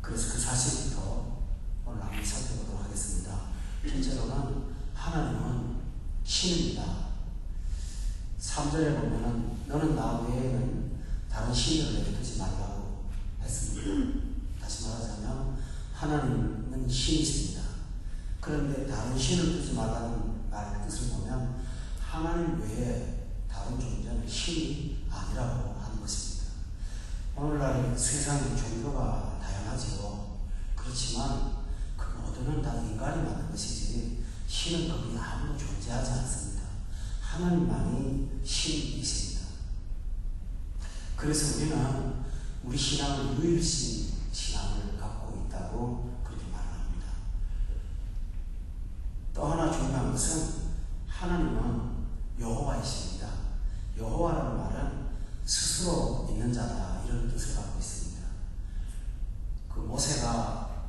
그래서 그 사실부터 오늘 한번 살펴보도록 하겠습니다. 첫째로는 하나님은 신입니다. 3절에 보면은 너는 나 외에는 다른 신을 내게 두지 말라고 했습니다. 다시 말하자면 하나님은 신이십니다. 그런데 다른 신을 두지 말라는 말의 뜻을 보면 하나님 외에 다른 존재는 신이 아니라고 하는 것입니다. 오늘날 세상에 종교가 다양하지요. 그렇지만 그 모두는 다 인간이 만든 것이지 신은 거기 아무도 존재하지 않습니다. 하나님만이 신이십니다. 그래서 우리는 우리 신앙을 유일신 신앙을 갖고 있다고 그렇게 말합니다. 또 하나 중요한 것은 하나님은 여호와이십니다. 여호와라는 말은 스스로 있는 자다 이런 뜻을 갖고 있습니다. 그 모세가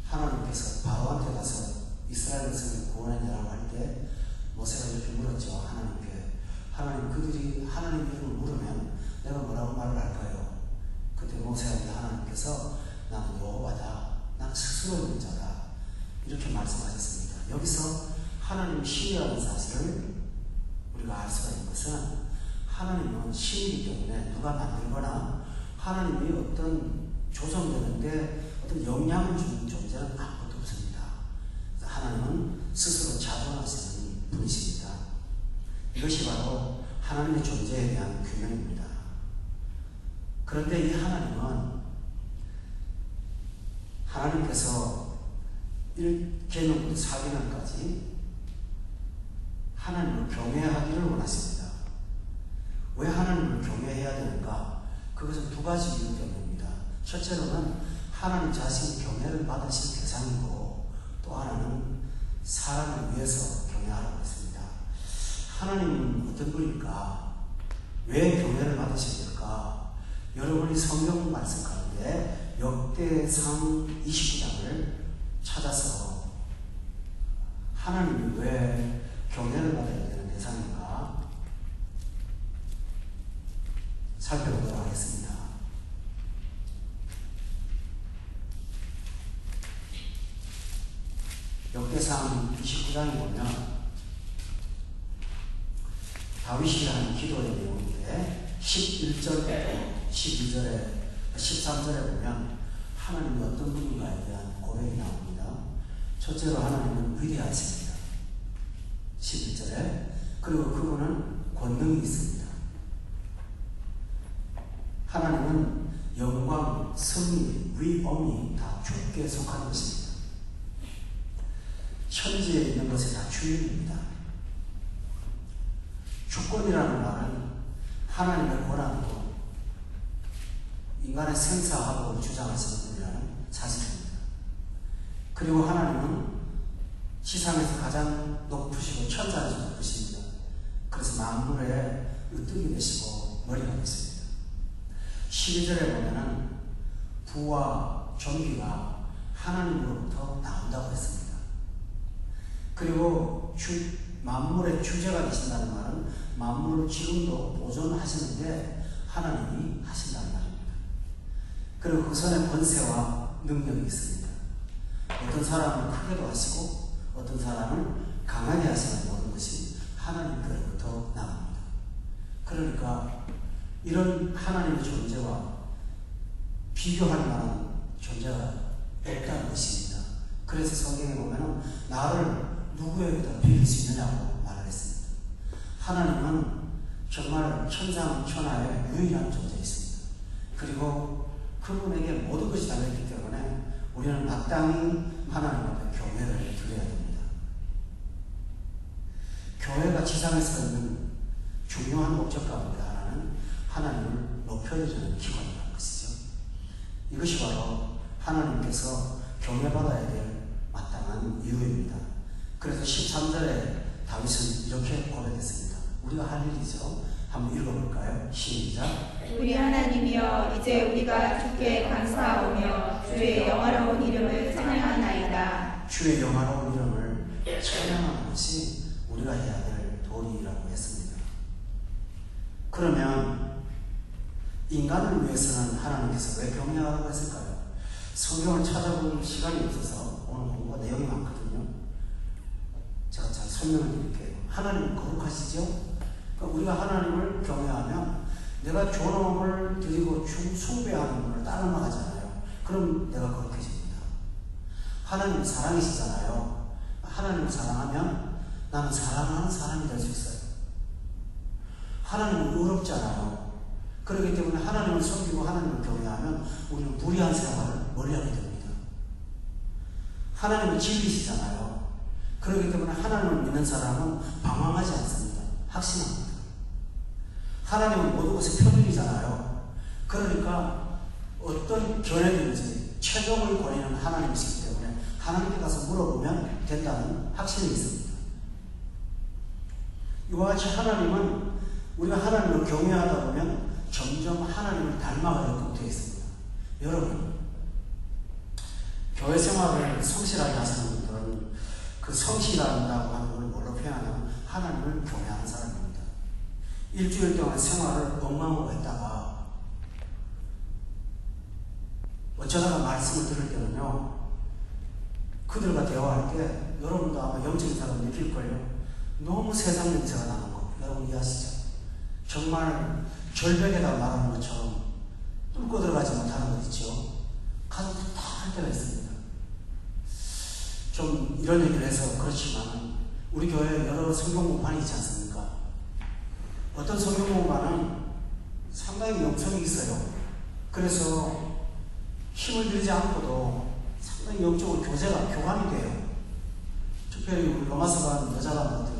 하나님께서 바로한테 가서 이스라엘 백성을 구원해내라고 할 때 모세가 이렇게 물었죠. 하나님께. 하나님, 그들이 하나님 이름을 물으면 내가 뭐라고 말을 할까요? 그때 모세한테 하나님께서 나는 여호와다. 나는 스스로 있는 자다. 이렇게 말씀하셨습니다. 여기서 하나님이 신이라는 사실을 우리가 알 수가 있는 것은 하나님은 신이기 때문에 누가 만들거나 하나님이 어떤 조성되는데 어떤 영향을 주는 존재는 아무것도 없습니다. 하나님은 스스로 자존하시는 분이십니다. 이것이 바로 하나님의 존재에 대한 규명입니다. 그런데 이 하나님께서 1계명부터 4계명까지 하나님을 경외하기를 원하십니다. 왜 하나님을 경외해야 되는가? 그것은 두 가지 이유 때문입니다. 첫째로는 하나님 자신이 경외를 받으신 대상이고, 또 하나는 사람을 위해서 경외하라고 했습니다. 하나님은 어떤 분일까? 왜 경외를 받으십니까? 여러분이 성경 말씀 가운데 역대상 29장을 찾아서 하나님이 왜 경외를 받아야 되는 대상인가 살펴보도록 하겠습니다. 역대상 29장에 보면 다윗이 한 기도의 내용인데 11절부터 12절에 13절에 보면 하나님이 어떤 분인가에 대한 고백이 나옵니다. 첫째로 하나님은 위대하십니다. 11절에. 그리고 그분은 권능이 있습니다. 하나님은 영광, 승리, 위엄이 다 주께 속한 것입니다. 천지에 있는 것이 다 주인입니다. 주권이라는 말은 하나님의 권한으로 인간의 생사하고 주장하시는 분이라는 사실입니다. 그리고 하나님은 지상에서 가장 높으시고 천사에서 높으십니다. 그래서 만물의 으뜸이 되시고 머리가 되십니다. 12절에 보면은 부와 존귀가 하나님으로부터 나온다고 했습니다. 그리고 만물의 주제가 되신다는 말은 만물을 지금도 보존하시는데 하나님이 하신다는 말입니다. 그리고 그 손에 권세와 능력이 있습니다. 어떤 사람은 크게도 하시고 어떤 사람은 강하게 하시는 모든 것이 하나님께로부터 나옵니다. 그러니까 이런 하나님의 존재와 비교할 만한 존재가 없다는 것입니다. 그래서 성경에 보면 나를 누구에게다 비길 수 있느냐고 말을 했습니다. 하나님은 정말 천상천하의 유일한 존재이십니다. 그리고 그분에게 모든 것이 달려있기 때문에 우리는 마땅히 하나님 앞에 경외를 드려야 됩니다. 교회가 지상에서 있는 중요한 목적 가운데 하나는 하나님을 높여드리는 기관이라는 것이죠. 이것이 바로 하나님께서 경외받아야 될 마땅한 이유입니다. 그래서 13절에 다윗은 이렇게 고백했습니다. 우리가 할 일이죠. 한번 읽어볼까요? 시작. 우리 하나님이여, 이제 우리가 주께 감사하오며 주의 영화로운 이름을 찬양하나이다. 주의 영화로운 이름을 찬양하는 것이 우리가 해야 될 도리라고 했습니다. 그러면 인간을 위해서는 하나님께서 왜 경외하라고 했을까요? 성경을 찾아볼 시간이 없어서 오늘 공부가 내용이 많거든요. 제가 잘 설명을 드릴게요. 하나님 거룩하시죠? 그러니까 우리가 하나님을 경외하면 내가 존엄을 드리고 숭배하는 분을 따라나가잖아요. 그럼 내가 거룩해집니다. 하나님 사랑이시잖아요. 하나님을 사랑하면 나는 사랑하는 사람이 될 수 있어요. 하나님은 의롭잖아요. 그렇기 때문에 하나님을 섬기고 하나님을 경외하면 우리는 불의한 생활을 멀리하게 됩니다. 하나님은 진리시잖아요. 그렇기 때문에 하나님을 믿는 사람은 방황하지 않습니다. 확신합니다. 하나님은 모든 것의 표준이잖아요. 그러니까 어떤 견해든지 최종을 권위는 하나님이시기 때문에 하나님께 가서 물어보면 된다는 확신이 있습니다. 이와 같이 하나님은 우리가 하나님을 경외하다 보면 점점 하나님을 닮아가려고 되어 있습니다. 여러분, 교회 생활을 성실하게 하시는 분들은 그 성실한다고 하는 걸 뭘로 표현하냐면 하나님을 경외하는 사람입니다. 일주일 동안 생활을 엉망으로 했다가 어쩌다가 말씀을 들을 때는요, 그들과 대화할 때 여러분도 아마 영적인 사람 느낄걸요. 너무 세상 냄새가 나는 거 여러분 이해하시죠? 정말 절벽에다 말하는 것처럼 뚫고 들어가지 못하는 것 있죠. 가슴 탁할 때가 있습니다. 좀 이런 얘기를 해서 그렇지만 우리 교회에 여러 성경 공부반이 있지 않습니까? 어떤 성경 공부반은 상당히 영성이 있어요. 그래서 힘을 들이지 않고도 상당히 영적으로 교감이 돼요. 특별히 우리 로마서반 여자반 같은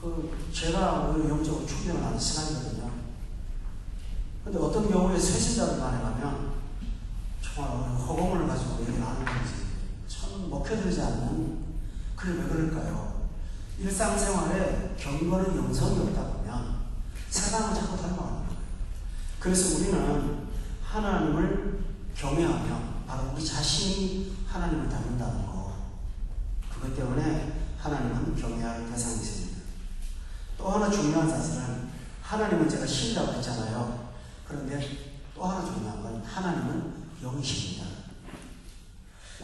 경우 제가 오히려 영적으로 충전을 하는 시간이거든요. 근데 어떤 경우에 새신자들 간에 가면 정말 허공을 가지고 얘기를 하는 건지 참 먹혀들지 않는, 그게 왜 그럴까요? 일상생활에 경건한 영성이 없다 보면 세상을 자꾸 닮아가는 거예요. 그래서 우리는 하나님을 경외하며 바로 우리 자신이 하나님을 닮는다는 거, 그것 때문에 하나님은 경외할 대상이십니다. 또 하나 중요한 사실은 하나님은 제가 신이라고 했잖아요. 그런데 또 하나 중요한 건 하나님은 영이십니다.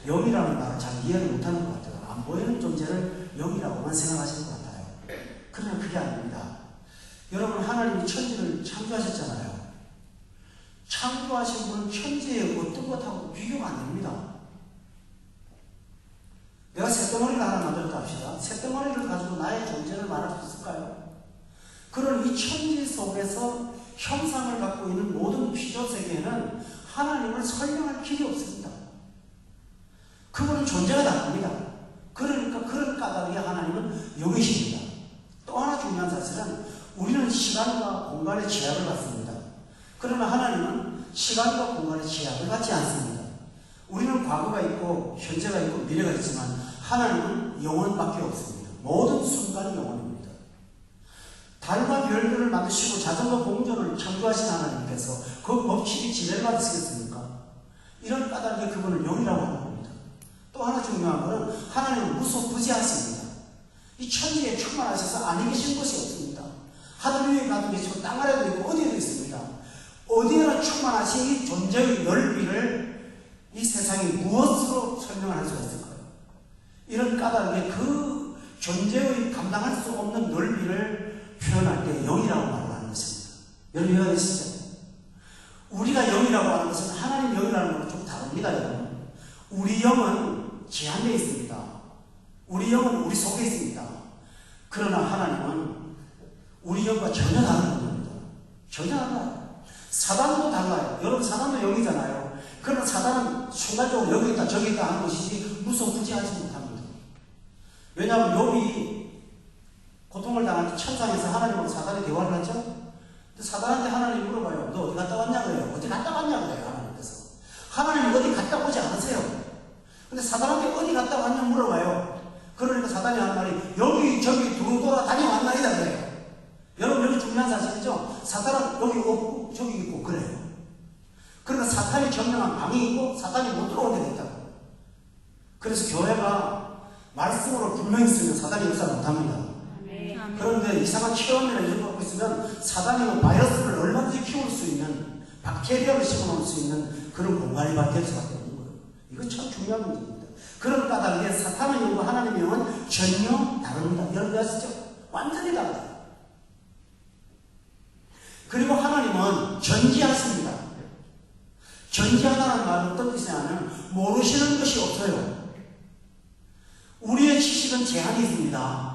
영이라는 말을 잘 이해를 못하는 것 같아요. 안 보이는 존재를 영이라고만 생각하시는 것 같아요. 그러나 그게 아닙니다. 여러분, 하나님이 천지를 창조하셨잖아요. 창조하신 분은 천지의 어떤 것하고 비교가 안 됩니다. 내가 새덩어리를 하나 만들었다 합시다. 새덩어리를 가지고 나의 존재를 말할 수 있을까요? 그런 이 천지 속에서 형상을 갖고 있는 모든 피조 세계에는 하나님을 설명할 길이 없습니다. 그분은 존재가 다릅니다. 그러니까 그런 까닭에 하나님은 영이십니다. 또 하나 중요한 사실은 우리는 시간과 공간의 제약을 받습니다. 그러나 하나님은 시간과 공간의 제약을 받지 않습니다. 우리는 과거가 있고 현재가 있고 미래가 있지만 하나님은 영원밖에 없습니다. 모든 순간이 영원입니다. 달과 별들을 만드시고 자전거 공전을 창조하신 하나님께서 그 법칙이 지배를 받으시겠습니까? 이런 까닭에 그분을 영이라고 하는 겁니다. 또 하나 중요한 것은 하나님은 무소부지하십니다. 이 천지에 충만하셔서 아니 계신 것이 없습니다. 하늘 위에 가도 계시고 땅 아래도 있고 어디에도 있습니다. 어디에나 충만하신 이 존재의 넓이를 이 세상이 무엇으로 설명을 할 수가 있을까요? 이런 까닭에 그 존재의 감당할 수 없는 넓이를 표현할 때 영이라고 말하는 것입니다. 여러분 이해가 되시죠? 우리가 영이라고 하는 것은 하나님 영이라는 것은 좀 다릅니다. 여러분, 우리 영은 제한되어 있습니다. 우리 영은 우리 속에 있습니다. 그러나 하나님은 우리 영과 전혀 다른 분입니다. 전혀 달라요. 사단도 달라요. 여러분, 사단도 영이잖아요. 그러나 사단은 순간적으로 여기 있다 저기 있다 하는 것이지 무소부지하지 못합니다. 왜냐하면 욥이 고통을 당할 때 천상에서 하나님하고 사단이 대화를 하죠. 근데 사단한테 하나님이 물어봐요. 너 어디 갔다 왔냐 그래요. 어디 갔다 왔냐 그래요. 하나님께서. 하나님 어디 갔다 오지 않으세요. 근데 사단한테 어디 갔다 왔냐 물어봐요. 그러니까 사단이 하는 말이 여기저기 두루돌아 다녀왔나이다 그래요. 여러분, 여기 중요한 사실이죠. 사단은 여기 없고 저기 있고 그래요. 그러니까 사탄이 점령한 방이 있고 사탄이 못 들어오게 됐다고. 그래서 교회가 말씀으로 분명히 쓰면 사단이 역사 못합니다. 그런데 이상한 체험이나 이런 거 갖고 있으면 사단이 바이러스를 얼마든지 키울 수 있는, 박테리아를 심어놓을 수 있는 그런 공간이 될 수밖에 없습니다. 이거 참 중요한 문제입니다. 그런 까닭에 사탄의 영과 하나님의 영은 전혀 다릅니다. 여러분 아시죠? 완전히 다르다. 그리고 하나님은 전지하십니다. 전지하다는 말은 어떤 뜻이냐면 모르시는 것이 없어요. 우리의 지식은 제한이 있습니다.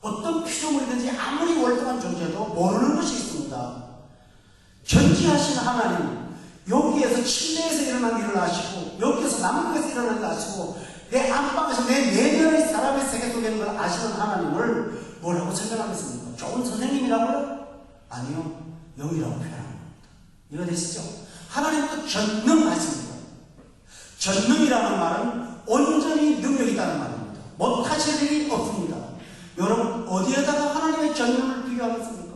어떤 피조물이든지 아무리 월등한 존재도 모르는 것이 있습니다. 전지하신 하나님, 여기에서 침대에서 일어난 일을 아시고 여기에서 남극에서 일어난 일을 아시고 내 안방에서 내 내면의 사람의 세계 속에 있는 걸 아시는 하나님을 뭐라고 설명하겠습니까? 좋은 선생님이라고요? 아니요. 영이라고 표현합니다. 이거 되시죠? 하나님은 전능하십니다. 전능이라는 말은 온전히 능력이 있다는 말입니다. 못하실 일이 없습니다. 여러분 어디에다가 하나님의 전능을 비교하겠습니까?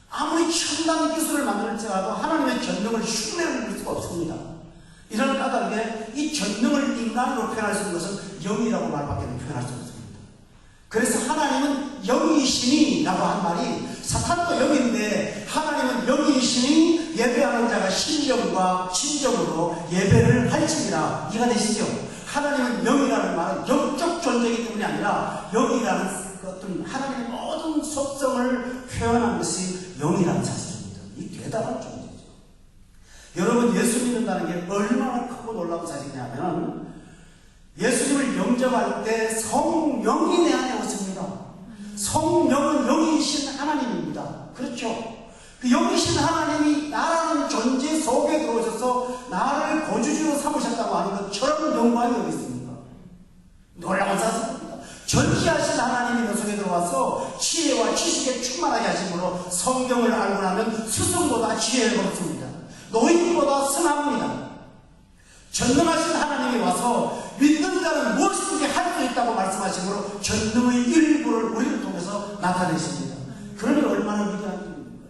아무리 첨단 기술을 만들지라도 하나님의 전능을 흉내를 낼 수가 없습니다. 이런 까닭에 이 전능을 인간으로 표현할 수 있는 것은 영이라고 말밖에 표현할 수 없습니다. 그래서 하나님은 영이시니 라고 한 말이 사탄도 영인데 하나님은 영이시니 예배하는 자가 신령과 진정으로 예배를 할지니라. 이해가 되시죠? 하나님은 영이라는 말은 영적 존재이기 때문이 아니라 영이라는 어떤 하나님의 모든 속성을 표현한 것이 영이라는 사실입니다. 이 대단한 존재죠. 여러분 예수 믿는다는 게 얼마나 크고 놀라운 사실이냐면 예수님을 영접할 때 성령이 내 안에 오십니다. 성령은 영이신 하나님입니다. 그렇죠? 그 영이신 하나님이 나라는 존재 속에 들어오셔서 나를 거주주로 삼으셨다고 하는 것처럼 영광이 어디 있습니까? 놀라운 사실입니다. 전지하신 하나님이 너 속에 들어와서 지혜와 지식에 충만하게 하심으로 성경을 알고 나면 스승보다 지혜를 얻습니다. 노인보다 승합니다. 전능하신 하나님이 와서 믿는 자는 무엇이든지 할 수 있다고 말씀하시므로 전능의 일부를 우리를 통해서 나타내십니다. 그러니 얼마나 위대한 일입니까?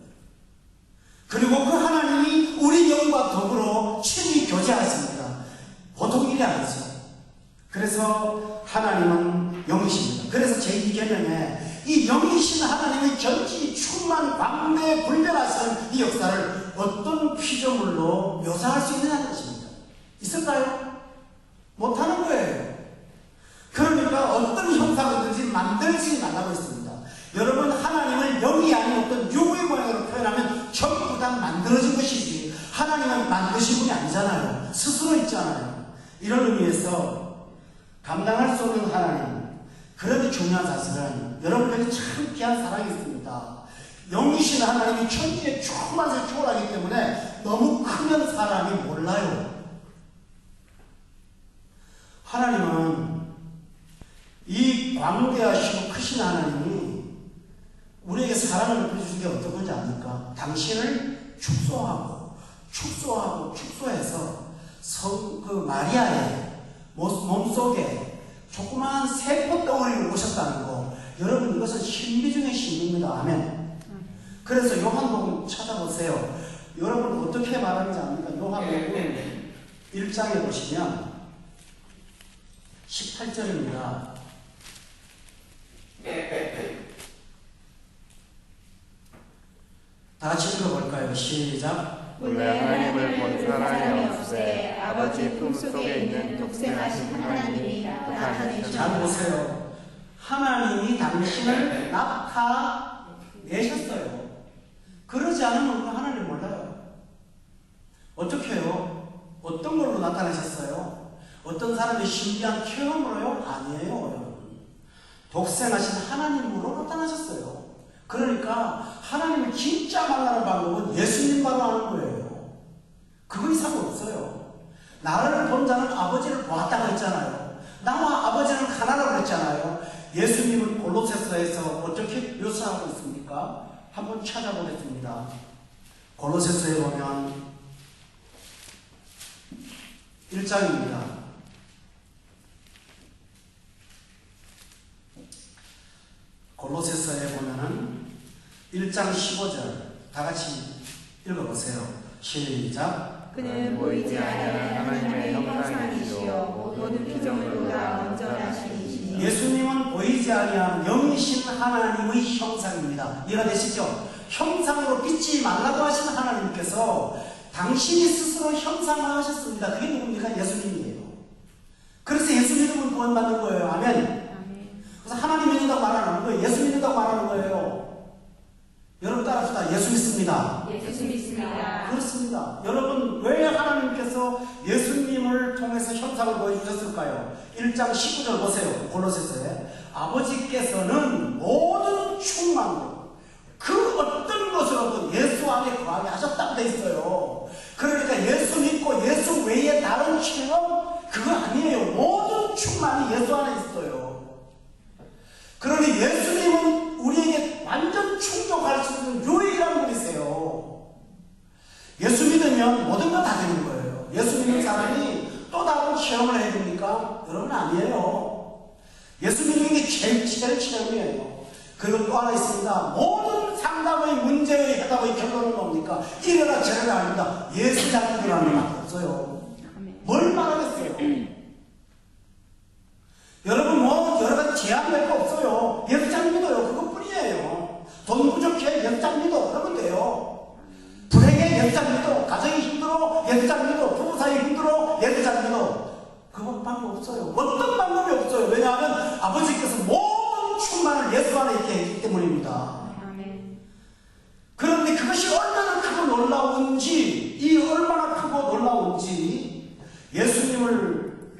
그리고 그 하나님이 우리 영과 더불어 친히 교제하십니다. 보통 일이 아니죠. 그래서 하나님은 영이십니다. 그래서 제2계명에 이 영이신 하나님의 전지 충만 광대 불변하시는 이 역사를 어떤 피조물로 묘사할 수 있느냐는 것입니다. 있을까요? 못하는 거예요. 그러니까 어떤 형상이든지 만들지 말라고 했습니다. 여러분 하나님을 영이 아닌 어떤 유의 모양으로 표현하면 전부 다 만들어진 것이지 하나님은 만드신 분이 아니잖아요. 스스로 있잖아요. 이런 의미에서 감당할 수 없는 하나님. 그런데 중요한 사실은 여러분에게 참 귀한 사랑이 있습니다. 영이신 하나님이 천지에 충만해서 초월하기 때문에 너무 크면 사람이 몰라요. 하나님은 이 광대하시고 크신 하나님이 우리에게 사랑을 보여주신 게 어떤 건지 압니까? 당신을 축소해서 그 마리아의 몸속에 조그마한 세포 덩어리를 오셨다는 거. 여러분 이것은 신비 중의 신비입니다. 아멘. 그래서 요한복음 찾아보세요. 여러분 어떻게 말하는지 압니까? 요한복음 1장에 보시면 18절입니다. 다 같이 읽어볼까요? 시작. 본래 하나님을 본 사람이 없으되 아버지 품속에 있는 독생하신 하나님이 나타내셨다. 잘 보세요. 하나님이 당신을 나타내셨어요. 그러지 않으면 그 하나님 몰라요. 어떻게 해요? 어떤 걸로 나타내셨어요? 어떤 사람의 신비한 체험으로요? 아니에요, 여러분. 독생하신 하나님으로 나타나셨어요. 그러니까 하나님을 진짜 만나는 방법은 예수님만으로 하는 거예요. 그거 이상 없어요. 나를 본 자는 아버지를 보았다고 했잖아요. 나와 아버지는 하나라고 했잖아요. 예수님은 골로새서에서 어떻게 묘사하고 있습니까? 한번 찾아보겠습니다. 골로새서에 보면 1장입니다. 골로새서에 보면은 1장 15절 다 같이 읽어보세요. 시작. 그는 보이지 아니하는 하나님의 형상이시요 모든 피조물보다 온전하신 이시니 예수님은 보이지 아니하는 영이신 하나님의 형상입니다. 이해가 되시죠? 형상으로 빛지 말라고 하신 하나님께서 당신이 스스로 형상화하셨습니다. 그게 누굽니까? 예수님이에요. 그래서 예수 믿으면 구원받는 거예요. 아멘. 그래서 하나님 믿는다고 말 안 하는 거예요. 예수 믿는다고 말하는 거예요. 여러분 따라합시다. 예수 믿습니다. 예수 믿습니다. 그렇습니다. 여러분 왜 하나님께서 예수님을 통해서 형상을 보여주셨을까요? 1장 19절 보세요. 골로새서에 아버지께서는 모든 충만으로 그 어떤 것으로도 예수 안에 거하게 하셨다고 돼 있어요. 그러니까 예수 믿고 예수 외에 다른 체험 그거 아니에요. 모든 충만이 예수 안에 있어요. 그러니 예수님은 우리에게 완전 충족할 수 있는 유일한 분이세요. 예수 믿으면 모든 거 다 되는 거예요. 예수 믿는 사람이 또 다른 체험을 해야 됩니까? 여러분 아니에요. 예수 믿는 게 제일 체험이에요. 그리고 또 하나 있습니다. 모든 상담의 문제의 해답의 결론은 뭡니까? 이래라 저래라 아닙니다. 예수 자기들하는 말 없어요. 뭘 말하겠어요? 여러분 뭐 여러 가지 제한될 거 없어요. 예수 잘 믿어요. 그것뿐이에요. 돈 부족해 예수 잘 믿어. 그러면 돼요. 불행해 예수 잘 믿어. 가정이 힘들어 예수 잘 믿어. 부부 사이 힘들어 예수 잘 믿어. 그것밖에 없어요. 어떤 방법이 없어요. 왜냐하면 아버지께서 모든 충만을 예수 안에 있게 했기 때문입니다. 그런데 그것이 얼마나 크고 놀라운지, 이 얼마나 크고 놀라운지 예수님을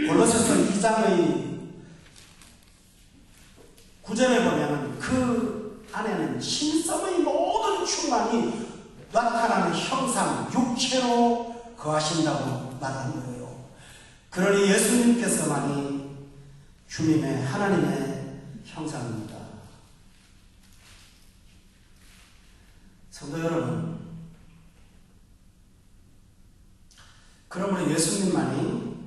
골로새서 2장의 9절에 보면 그 안에는 신성의 모든 충만이 나타나는 형상, 육체로 거하신다고 말하는 거예요. 그러니 예수님께서만이 주님의 하나님의 형상입니다. 성도 여러분, 그러므로 예수님만이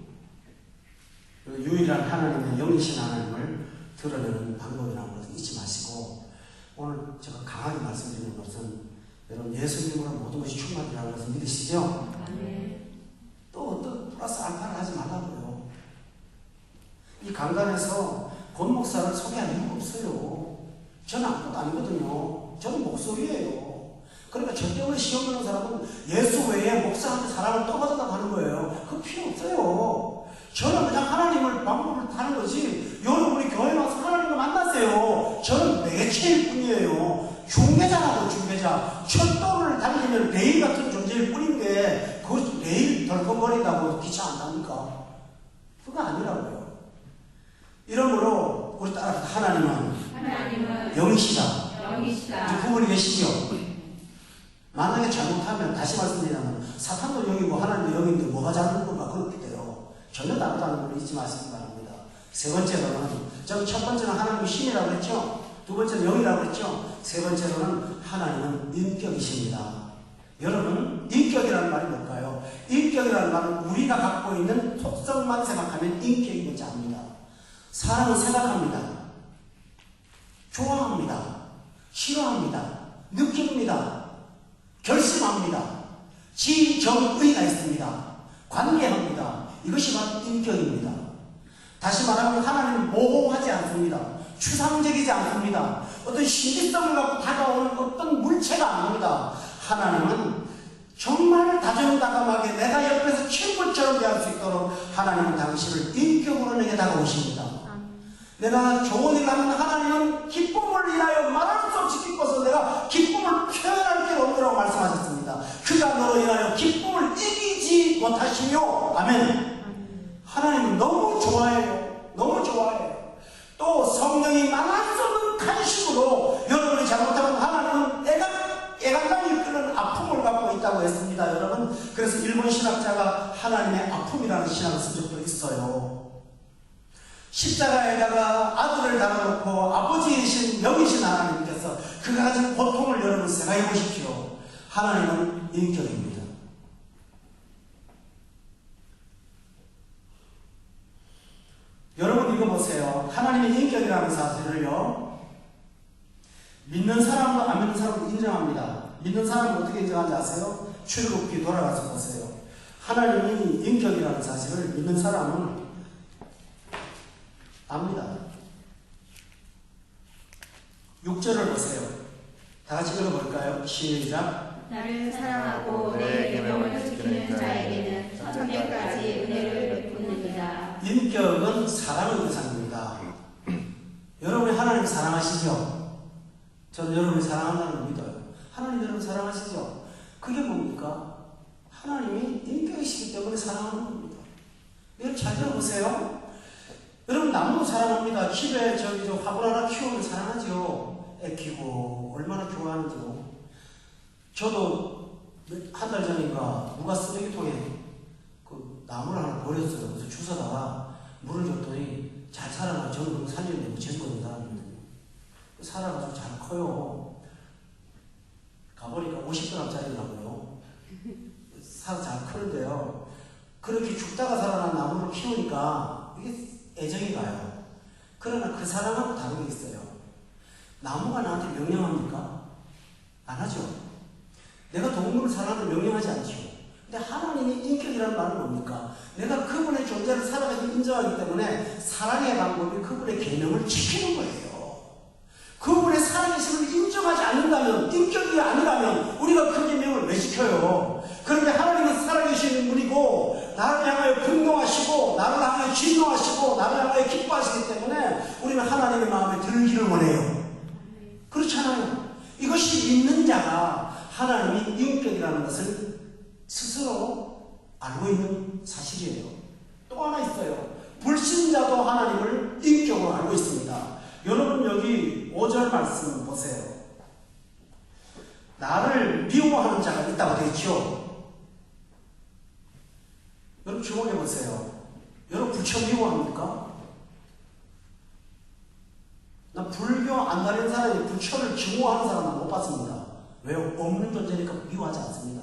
유일한 하나님의 영이신 하나님을 드러내는 방법이라는 것을 잊지 마시고, 오늘 제가 강하게 말씀드리는 것은 여러분 예수님으로 모든 것이 충만이라는 것을 믿으시죠? 또 어떤 플러스 알파를 하지 말라고요. 이 강단에서 권 목사를 소개할 이유가 없어요. 저는 아무것도 아니거든요. 저는 목소리예요. 그러니까 저 때문에 시험 보는 사람은 예수 외에 목사한테 사람을 떠받아다고 하는 거예요. 그거 필요 없어요. 저는 그냥 하나님을 방법을 타는 거지. 여러분이 교회 와서 하나님을 만나세요. 저는 매체일 뿐이에요. 중개자라고 중개자. 철도를 달리면 레일 같은 존재일 뿐인데 그 레일 덜컹거린다고 기차 안 탑니까? 그거 아니라고요. 이러므로 우리 따라 하나님은 영이시다. 이제 구분이 되시죠? 만약에 잘못하면 다시 말씀드리자면 사탄도 영이고 하나님도 영인데 뭐가 다른 건가 그렇게 돼요. 전혀 다르다는 걸 잊지 마시기 바랍니다. 세 번째로는 첫 번째는 하나님이 신이라고 그랬죠. 두 번째는 영이라고 그랬죠. 세 번째로는 하나님은 인격이십니다. 여러분 인격이라는 말이 뭘까요? 인격이라는 말은 우리가 갖고 있는 속성만 생각하면 인격이 뭔지 압니다. 사람은 생각합니다. 좋아합니다. 싫어합니다. 느낍니다. 결심합니다. 지정의가 있습니다. 관계합니다. 이것이 바로 인격입니다. 다시 말하면 하나님은 모호하지 않습니다. 추상적이지 않습니다. 어떤 신비성을 갖고 다가오는 어떤 물체가 아닙니다. 하나님은 정말 다정다감하게 내가 옆에서 친구처럼 대할 수 있도록 하나님은 당신을 인격으로 내게 다가오십니다. 내가 좋은 일을 하면 하나님은 기쁨을 인하여 말할 수 없이 기뻐서 내가 기쁨을 표현할 게 없노라고 말씀하셨습니다. 그가 너로 인하여 기쁨을 이기지 못하시며 아멘. 하나님은 너무 좋아해요. 너무 좋아해요. 또 성령이 망할 수 없는 간식으로 여러분이 잘못하면 하나님은 애간장이 끓는 아픔을 갖고 있다고 했습니다. 여러분 그래서 일본 신학자가 하나님의 아픔이라는 신학을 쓴 적도 있어요. 십자가에다가 아들을 달아놓고 아버지이신 영이신 하나님께서 그가 가진 고통을 여러분 생각해 보십시오. 하나님은 인격입니다. 여러분 이거 보세요. 하나님의 인격이라는 사실을요 믿는 사람도 안 믿는 사람도 인정합니다. 믿는 사람은 어떻게 인정하는지 아세요? 출애굽기 돌아가서 보세요. 하나님이 인격이라는 사실을 믿는 사람은 압니다. 6절을 보세요. 다 같이 읽어볼까요? 시작. 나를 사랑하고 내 계명을 인격은 사랑의 대상입니다. 여러분이 하나님 사랑하시죠? 저는 여러분이 사랑한다는 걸 믿어요. 하나님 여러분 사랑하시죠? 그게 뭡니까? 하나님이 인격이시기 때문에 사랑하는 겁니다. 여러분 잘 들어보세요. 여러분 나무도 사랑합니다. 집에 저 화분 하나 키우면 사랑하죠. 애 키우고 얼마나 좋아하는지요. 저도 한 달 전인가 누가 쓰레기통에 그 나무를 하나 버렸어요. 그래서 주워다가 물을 줬더니 잘 살아나. 저는 그거 살리려고 제주도에 살았거든요. 살아가지고 잘 커요. 가보니까 50g짜리라고요. 살아 잘 크는데요. 그렇게 죽다가 살아난 나무를 키우니까 이게 애정이 가요. 그러나 그 사랑하고 다른 게 있어요. 나무가 나한테 명령합니까? 안 하죠. 내가 동물을 사랑하는 명령하지 않죠. 근데 하나님의 인격이라는 말은 뭡니까? 내가 그분의 존재를 살아가지고 인정하기 때문에 사랑의 방법이 그분의 계명을 지키는 거예요. 그분의 살아계심을 인정하지 않는다면, 인격이 아니라면 우리가 그 계명을 왜 지켜요? 그런데 하나님은 살아계신 분이고 나를 향하여 분노하시고 나를 향하여 진노하시고 나를 향하여 기뻐하시기 때문에 우리는 하나님의 마음에 들기를 원해요. 그렇잖아요. 이것이 믿는 자가 하나님이 인격이라는 것을 스스로 알고 있는 사실이에요. 또 하나 있어요. 불신자도 하나님을 인격으로 알고 있습니다. 여러분 여기 5절 말씀 보세요. 나를 미워하는 자가 있다고 되어 있죠. 여러분 주목해 보세요. 여러분 부처 미워합니까? 나 불교 안 다니는 사람이 부처를 증오하는 사람은 못 봤습니다. 왜요? 없는 존재니까 미워하지 않습니다.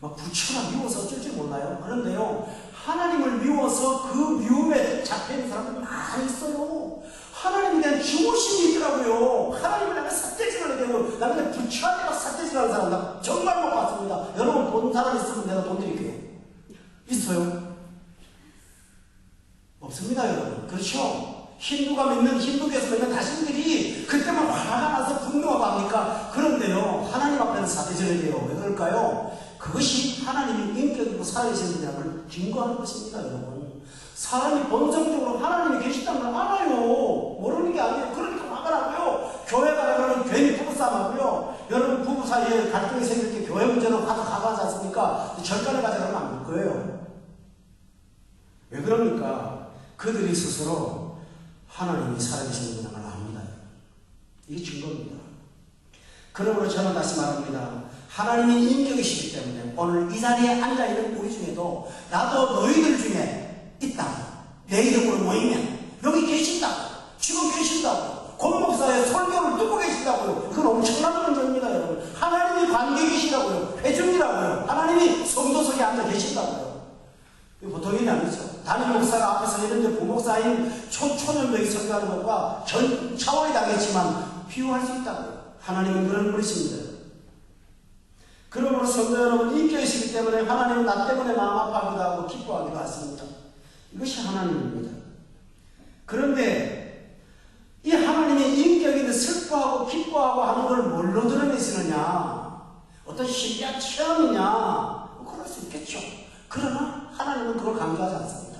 막 부처가 미워서 어쩔 줄 몰라요. 그런데요, 하나님을 미워서 그 미움에 잡혀있는 사람들 많이 있어요. 하나님에 대한 증오심이 있더라고요. 하나님을 나가 삿대질하게 되고 나중에 부처한테 막 삿대질하는 사람 나 정말 못 봤습니다. 여러분 본 사람 있으면 내가 돈 드릴게요. 있어요? 없습니다 여러분. 그렇죠? 힌두가 믿는 힌두교에서 믿는 다신들이 그때만 화가 나서 분노하고 합니까? 그런데요 하나님 앞에서 삿대질을 해요. 왜 그럴까요? 그것이 하나님이 인격이고 살아계신 분이라는 걸 증거하는 것입니다 여러분. 사람이 본성적으로 하나님이 계시다는 걸 알아요. 모르는 게 아니에요. 그러니까 화가 나고요. 교회 가려면 괜히 부부싸움하고요. 여러분 부부 사이에 갈등이 생길 때 교회 문제로 가져가지 않습니까? 절간에 가져가면 안 될 거예요. 왜 그럽니까? 그들이 스스로 하나님이 살아계신 분이라는 걸 압니다. 이게 증거입니다. 그러므로 저는 다시 말합니다. 하나님이 인격이시기 때문에 오늘 이 자리에 앉아있는 우리 중에도 나도 너희들 중에 있다고 내 이름으로 모이면 여기 계신다고 지금 계신다고 권목사의 설교를 듣고 계신다고요. 그건 엄청난 존재입니다 여러분. 하나님이 관객이시라고요. 회중이라고요. 하나님이 성도 속에 앉아 계신다고요. 이거 보통 일이 아니죠. 담임 목사가 앞에서 이런데 부목사인 초년병이 설교하는 것과 전 차원이 다르겠지만 비유할 수 있다고요. 하나님은 그런 분이십니다. 그러므로 성도 여러분 인격이시기 때문에 하나님은 나 때문에 마음 아파하기도 하고 기뻐하기도 하십니다. 이것이 하나님입니다. 그런데 이 하나님의 인격인데 슬퍼하고 기뻐하고 하는 걸 뭘로 드러내시느냐? 어떤 신비한 체험이냐? 그럴 수 있겠죠. 그러나 하나님은 그걸 강조하지 않습니다.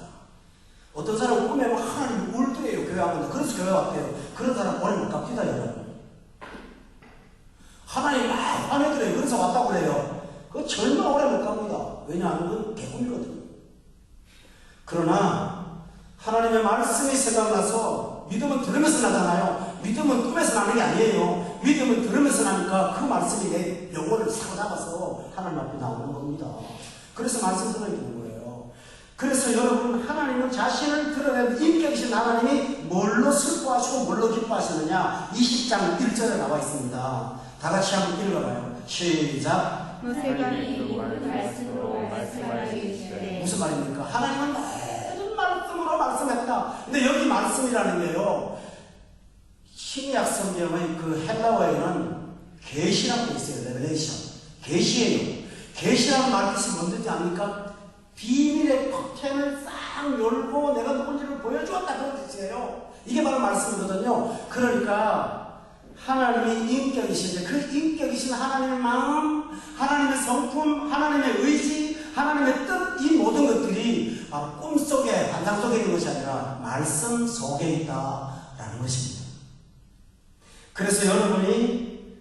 어떤 사람은 꿈에 하나님이 울더래요. 교회 왔는데 그래서 교회 왔대요. 그런 사람 오래 못 갑니다 여러분. 하나님 막 화내더래요. 그래서 왔다고 그래요. 그거 절대 오래 못 갑니다. 왜냐하면 그건 개꿈이거든요. 그러나 하나님의 말씀이 생각나서 믿음은 들으면서 나잖아요. 믿음은 꿈에서 나는 게 아니에요. 믿음은 들으면서 나니까 그 말씀이 내 영혼을 사로잡아서 하나님 앞에 나오는 겁니다. 그래서 말씀 들어있는 거예요. 그래서 여러분 하나님은 자신을 드러낸 인격이신 하나님이 뭘로 슬퍼하시고 뭘로 기뻐하시느냐 20장 1절에 나와 있습니다. 다 같이 한번 읽어봐요. 시작. 모세가 이 말씀으로 말씀하시되 무슨 말입니까? 하나님은 모든 말씀으로 말씀했다. 근데 여기 말씀이라는 게요. 신약 성경의 그 헬라어에는 계시라고 있어요. 레벨레이션. 계시예요. 계시라는 말뜻이 뭔지 압니까? 비밀의 커튼을 싹 열고 내가 누군지를 보여주었다 그런 뜻이에요. 이게 바로 말씀이거든요. 그러니까 하나님이 인격이신데 그 인격이신 하나님의 마음, 하나님의 성품, 하나님의 의지, 하나님의 뜻, 이 모든 것들이 바로 꿈속에 환상 속에 있는 것이 아니라 말씀 속에 있다라는 것입니다. 그래서 여러분이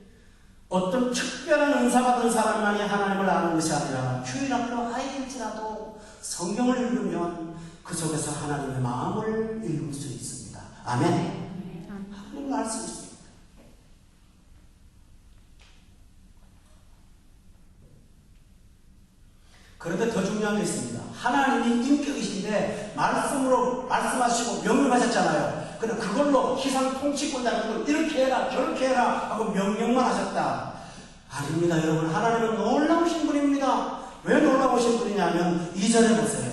어떤 특별한 은사 받은 사람만이 하나님을 아는 것이 아니라 주일학교 아이일지라도 성경을 읽으면 그 속에서 하나님의 마음을 읽을 수 있습니다. 아멘. 하나님을 알 수 있습니다. 그런데 더 중요한 게 있습니다. 하나님이 인격이신데 말씀으로 말씀하시고 명령하셨잖아요. 그런데 그걸로 기상 통치권 잡고 이렇게 해라 저렇게 해라 하고 명령만 하셨다. 아닙니다. 여러분, 하나님은 놀라우신 분입니다. 왜 놀라우신 분이냐면 2절에 보세요.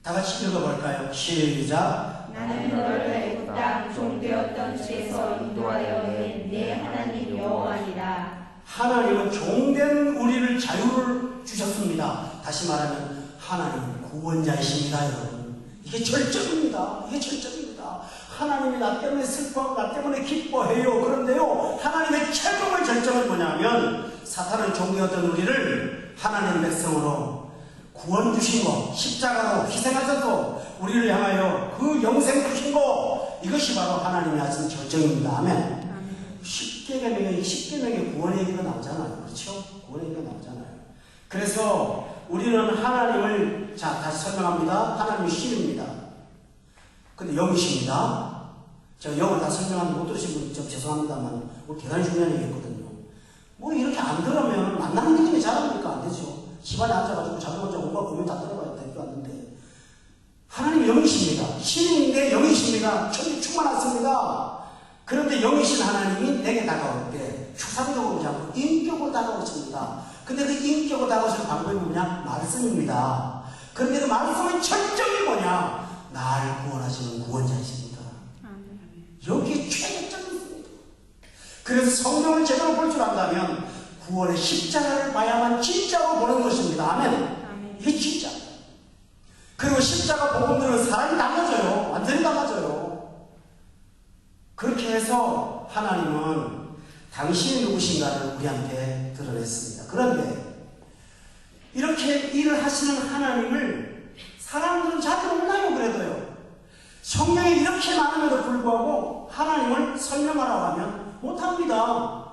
다 같이 읽어볼까요? 시작. 나는 너를 애굽 땅 종되었던 집에서 인도하여 내 하나님 여호와니라. 하나님은 종된 우리를 자유를 주셨습니다. 다시 말하면 하나님은 구원자이십니다. 여러분, 이게 절정입니다. 이게 절정입니다. 하나님이 나 때문에 슬퍼하고 나 때문에 기뻐해요. 그런데요, 하나님의 최종의 절정은 뭐냐면 사탄은 종되었던 우리를 하나님 백성으로 구원 주신 거, 십자가로 희생하셔서 우리를 향하여 그 영생 주신 거, 이것이 바로 하나님이 하신 절정입니다. 아멘. 십계명의 구원의 얘기가 나오잖아요. 그렇죠? 구원의 얘기가 나오잖아요. 그래서 우리는 하나님을, 자, 다시 설명합니다. 하나님이 신입니다. 근데 영이십니다. 제가 영을 다 설명하는데 못 들으신 분 좀 죄송합니다만, 대단히 중요한 얘기였거든요. 뭐 이렇게 안 들으면 만나는 느낌이 잘합니까? 안 되죠. 집안에 앉아가지고 자동차 온갖 고민 다 들어봐야 될 거 같는데, 하나님이 영이십니다. 신인데 영이십니다. 천지 충만하십니다. 그런데 영이신 하나님이 내게 다가올 때 추상적으로 오지 않고 인격으로 다가오십니다. 근데 그 인격으로 다가오시는 방법이 뭐냐? 말씀입니다. 그런데 그 말씀의 철정이 뭐냐? 나를 구원하시는 구원자이십니다. 여기에 최대점이 있습니다. 그래서 성경을 제대로 볼 줄 안다면 구원의 십자가를 봐야만 진짜로 보는 것입니다. 아멘. 이게 진짜. 그리고 십자가 복음들은 사람이 달라져요. 완전히 달라져요. 그렇게 해서 하나님은 당신이 누구신가를 우리한테 드러냈습니다. 그런데 이렇게 일을 하시는 하나님을 사람들은 잘 몰라요. 그래도요, 성경에 이렇게 많음에도 불구하고 하나님을 설명하라고 하면 못합니다.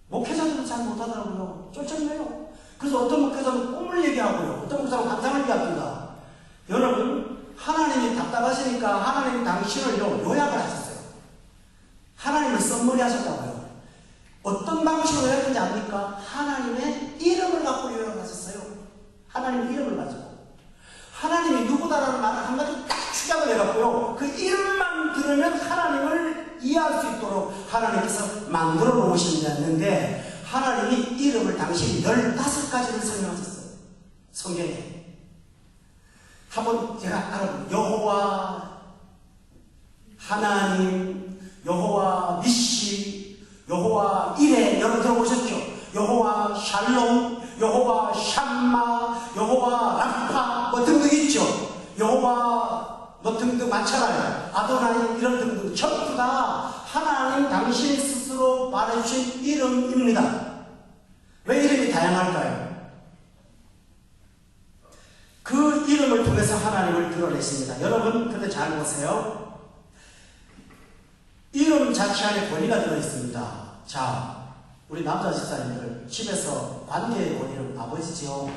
목회자들은 잘 못하더라고요. 쩔쩔매요. 그래서 어떤 목회자는 꿈을 얘기하고요, 어떤 목사는 환상을 얘기합니다. 여러분, 하나님이 답답하시니까 하나님이 당신을요 요약을 하셨어요. 하나님을 썸머리 하셨다고요. 어떤 방식으로 요약했는지 압니까? 하나님의 이름을 갖고 요약을 하셨어요. 하나님의 이름을 가지고. 하나님이 누구다라는 말을 한 가지 딱 축약을 해갖고요, 그 이름만 들으면 하나님을 이해할 수 있도록 하나님께서 만들어 놓으셨는데, 하나님이 이름을 당신 15가지를 설명하셨어요. 성경에. 한번 제가 알아보면 여호와 하나님, 여호와 니시, 여호와 이레, 여러분 들어보셨죠? 여호와 샬롬, 여호와 샴마, 여호와 라파, 뭐 등등 있죠? 여호와 뭐 등등 많잖아요. 아도나이 이런 등등 전부 다 하나님 당신 스스로 말해주신 이름입니다. 왜 이름이 다양할까요? 그 이름을 통해서 하나님을 드러냈습니다. 여러분, 근데 잘 보세요. 이름 자체 안에 권위가 들어있습니다. 자, 우리 남자 집사님들 집에서 관계의 권위는 아버지죠.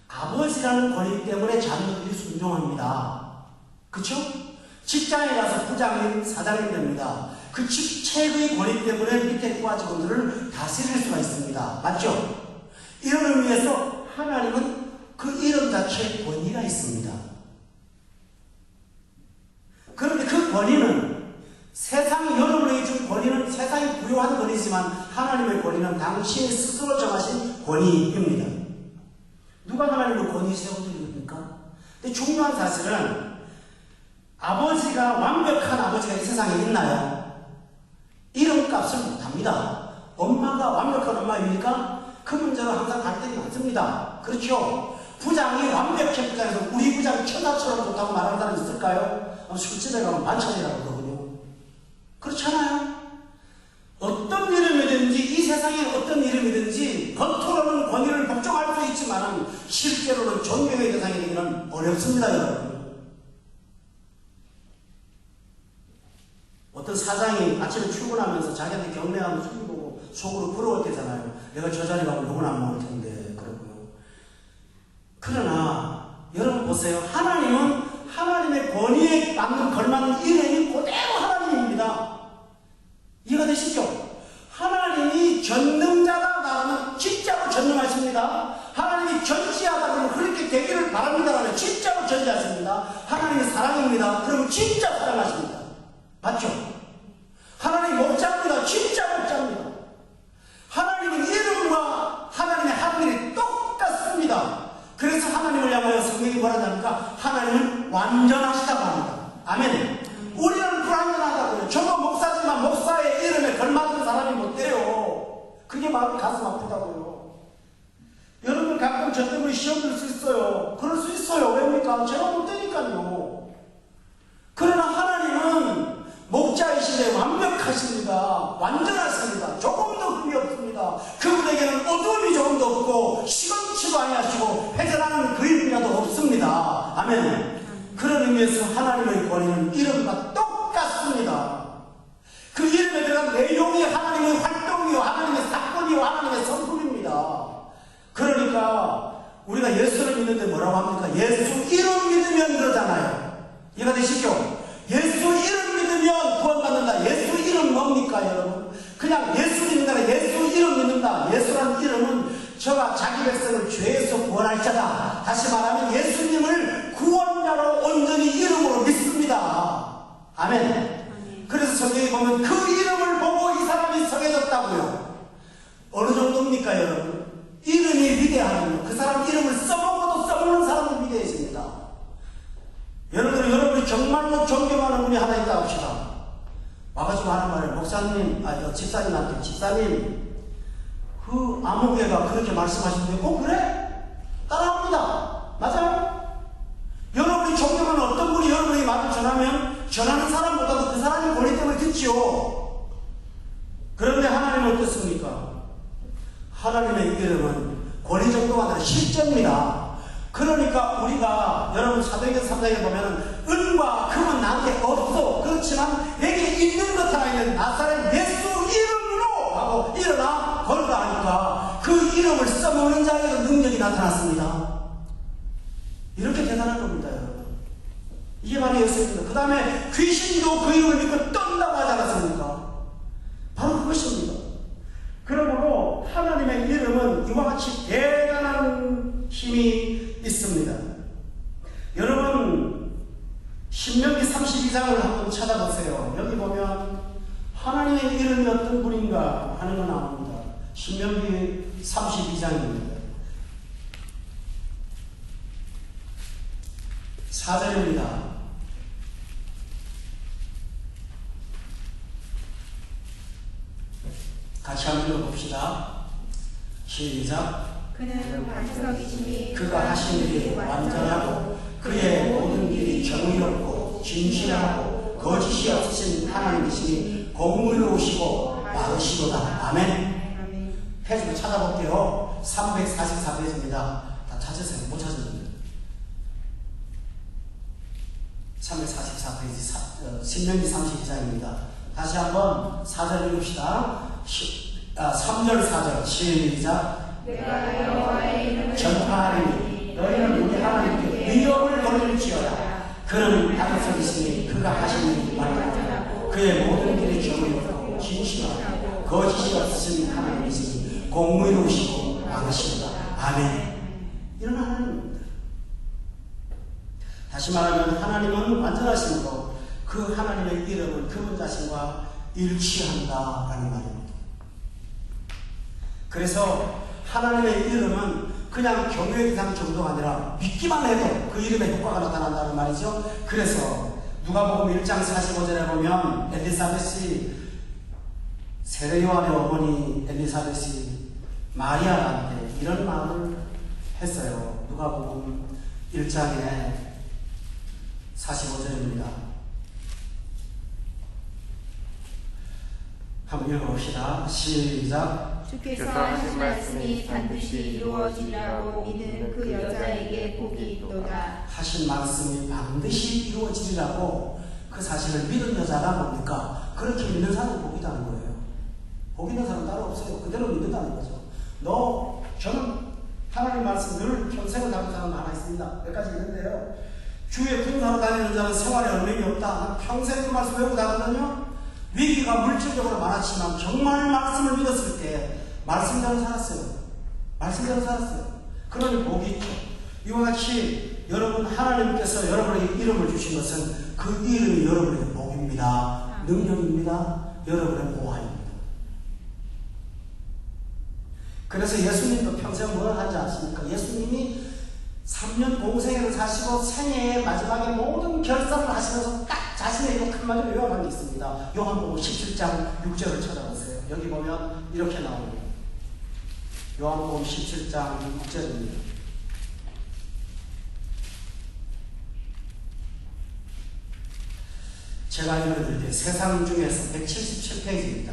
아버지라는 권위 때문에 자녀들이 순종합니다. 그쵸? 직장에 가서 부장님, 사장님 됩니다. 그 직책의 권위 때문에 밑에 부하 직원들을 다스릴 수가 있습니다. 맞죠? 이런 의미에서 하나님은 그 이름 자체에 권위가 있습니다. 그런데 그 권위는 세상이 여러분에게 준 권위는 세상이 부여한 권위지만 하나님의 권위는 당신이 스스로 정하신 권위입니다. 누가 하나님의 권위 세워드립니까? 근데 중요한 사실은 아버지가 완벽한 아버지가 이 세상에 있나요? 이름값을 못합니다. 엄마가 완벽한 엄마입니까? 그 문제로 항상 갈등이 많습니다. 그렇죠? 부장이 완벽한 부장에서 우리 부장 천사처럼 좋다고 말하는 사람이 있을까요? 술집에 가면 만찬이라고 그러거든요. 그렇잖아요? 어떤 이름이든지 이 세상에 어떤 이름이든지 겉으로는 권위를 복종할 수 있지만 실제로는 존경의 대상이 되기는 어렵습니다. 여러분. 출근하면서 자기한테 경례하는 손님 보고 속으로 부러울 때잖아요. 내가 저 자리 가면 욕은 안 먹을 텐데. 그러고요. 그러나 여러분 보세요. 하나님은 하나님의 권위에 맞는 걸맞는 이름이 그대로 하나님입니다. 이해가 되시죠? 하나님이 전능자다 말하면 진짜로 전능하십니다. 하나님이 전지하다 그러면 그렇게 되기를 바랍니다 하면 진짜로 전지하십니다. 하나님이 사랑입니다. 그러면 진짜 사랑하십니다. 맞죠? 하나님 목자입니다. 진짜 목자입니다. 하나님의 이름과 하나님의 하늘이 똑같습니다. 그래서 하나님을 향하여 성경이 뭐라 하니까 하나님은 완전하시다고 합니다. 아멘. 우리는 불완전하다고요. 저도 목사지만 목사의 이름에 걸맞은 사람이 못 돼요. 그게 마음이 가슴 아프다고요. 여러분 가끔 저 때문에 시험 들 수 있어요. 그럴 수 있어요. 왜입니까? 제가 못 되니까요. 그러나 하나님은 목자이신데 완벽하십니다. 완전하십니다. 조금도 흠이 없습니다. 그분에게는 어두움이 조금도 없고 시건치도 아니하시고 회전하는 그림이라도 없습니다. 아멘. 그런 의미에서 하나님의 권위는 이름과 똑같습니다. 그 이름에 들어간 내용이 하나님의 활동이요, 하나님의 사건이요, 하나님의 성품입니다. 그러니까 우리가 예수를 믿는데 뭐라고 합니까? 예수 이름 믿으면 그러잖아요. 이해가 되시죠? 예수 이름 믿으면 구원받는다. 예수 이름 뭡니까 여러분? 그냥 예수 믿는다. 예수 이름 믿는다. 예수라는 이름은 저가 자기 백성을 죄에서 구원할 자다. 다시 말하면 예수님을 구원자로 온전히 이름으로 믿습니다. 아멘. 그래서 성경에 보면 그 이름을 보고 이 사람이 성해졌다고요. 어느 정도입니까 여러분? 이름이 위대하면 그 사람 이름을 써먹어도 써먹는 사람은 위대해집니다. 여러분이 정말로 존경하는 분이 하나 있다 합시다. 와가지고 하는 말이에요. 목사님, 집사님한테, 집사님 그 아무개가 그렇게 말씀하시는데 그래? 따라합니다. 맞아요? 여러분이 존경하는 어떤 분이 여러분에게 말을 전하면 전하는 사람보다도 그 사람의 권위 때문에 듣지요. 그런데 하나님은 어떻습니까? 하나님의 이름은 권위 정도가 아니라 실제입니다. 그러니까 우리가 여러분 사도행전 3장에 보면 은과 금은 나한테 없어. 그렇지만 내게 있는 것 하나 있는 나사렛 예수 이름으로 하고 일어나 걸어라 하니까 그 이름을 써먹는 자에게 능력이 나타났습니다. 이렇게 대단한 겁니다 여러분. 이게 바로 예수입니다. 그 다음에 귀신도 그 이름을 믿고 떤다고 하지 않았습니까? 바로 그것입니다. 그러므로 하나님의 이름은 이와 같이 대단한 힘이 있습니다. 여러분 신명기 32장을 한번 찾아보세요. 여기 보면 하나님의 이름이 어떤 분인가 하는 거 나옵니다. 신명기 32장입니다. 4절입니다. 같이 한번 읽어봅시다. 시작. 그는 반석이시니 그가 하신 일이 완전하고 그의 모든 길이 정의롭고 진실하고 거짓이 없으신 하나님이시니 공의로우시고 많으시도다. 아멘. 페이지를 찾아볼게요. 344페이지입니다. 다 찾으세요. 못 찾으셨는데 344페이지 신명기 32장입니다. 다시 한번 4절 읽읍시다. 3절 4절 시작. 내가 여호와의 이름을 전파하리니 너희는 우리 하나님께 위협을 돌릴지어다. 그는 반석이시니 그가 하신 일이 완전하고 그의 모든 길이 정의롭고 진실하고 거짓이 없으신 하나님이시니 공의로우시고 많으시도다. 아멘. 이런 하나님입니다. 다시 말하면 하나님은 완전하시고 그 하나님의 이름은 그분 자신과 일치한다라는 말입니다. 그래서 하나님의 이름은 그냥 경외의 대상 정도가 아니라 믿기만 해도 그 이름의 효과가 나타난다는 말이죠. 그래서 누가복음 1장 45절에 보면 엘리사벳이 세례요한의 어머니 엘리사벳이 마리아한테 이런 말을 했어요. 누가복음 1장에 45절입니다. 한번 읽어봅시다. 시작. 주께서 하신 말씀이 반드시 이루어지리라고 믿는 그 여자에게 복이 있도다. 하신 말씀이 반드시 이루어지리라고 그 사실을 믿은 여자가 뭡니까? 그렇게 믿는 사람은 복이 있다는 거예요. 복 있는 사람은 따로 없어요. 그대로 믿는다는 거죠. 저는 하나님 말씀 늘 평생을 다룬 사람 하나 있습니다. 몇 가지 있는데요. 주위에 군사로 다니는 자는 생활에 어려움이 없다. 난 평생 그 말씀 외우고 다녔거든요. 위기가 물질적으로 많았지만 정말 말씀을 믿었을 때 말씀대로 살았어요. 말씀대로 살았어요. 그러니 복이 있죠. 이와 같이 여러분 하나님께서 여러분에게 이름을 주신 것은 그 이름이 여러분에게 복입니다. 능력입니다. 여러분의 보화입니다. 그래서 예수님도 평생 뭘 하지 않습니까? 예수님이 3년 공생애를 사시고 생애의 마지막에 모든 결산을 하시면서 딱 자신의 이거 한마디로 요약한 게 있습니다. 요한복음 17장 6절을 찾아보세요. 여기 보면 이렇게 나옵니다. 요한복음 17장 6절입니다. 제가 읽어드릴게요. 세상 중에서 177페이지입니다.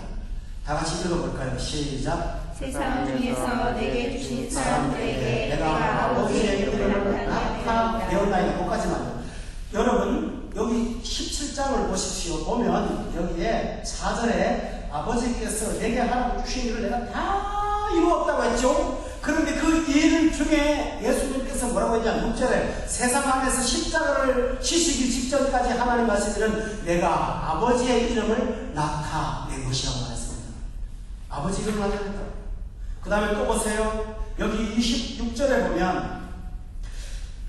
다 같이 읽어볼까요? 시작. 세상 중에서 내게 주신 사람들에게 내가 아버지의 이름을 나타내었나이다. 거기까지만요. 여러분 여기 17장을 보십시오. 보면 여기에 4절에 아버지께서 내게 하라고 주신 일을 내가 다 이루었다고 했죠. 그런데 그 일 중에 예수님께서 뭐라고 했냐. 6절에 세상 안에서 십자가를 지시기 직전까지 하나님 하시기는 내가 아버지의 이름을 나타낸 것이라고 말했습니다. 아버지 이름을 나타냈다. 그 다음에 또 보세요. 여기 26절에 보면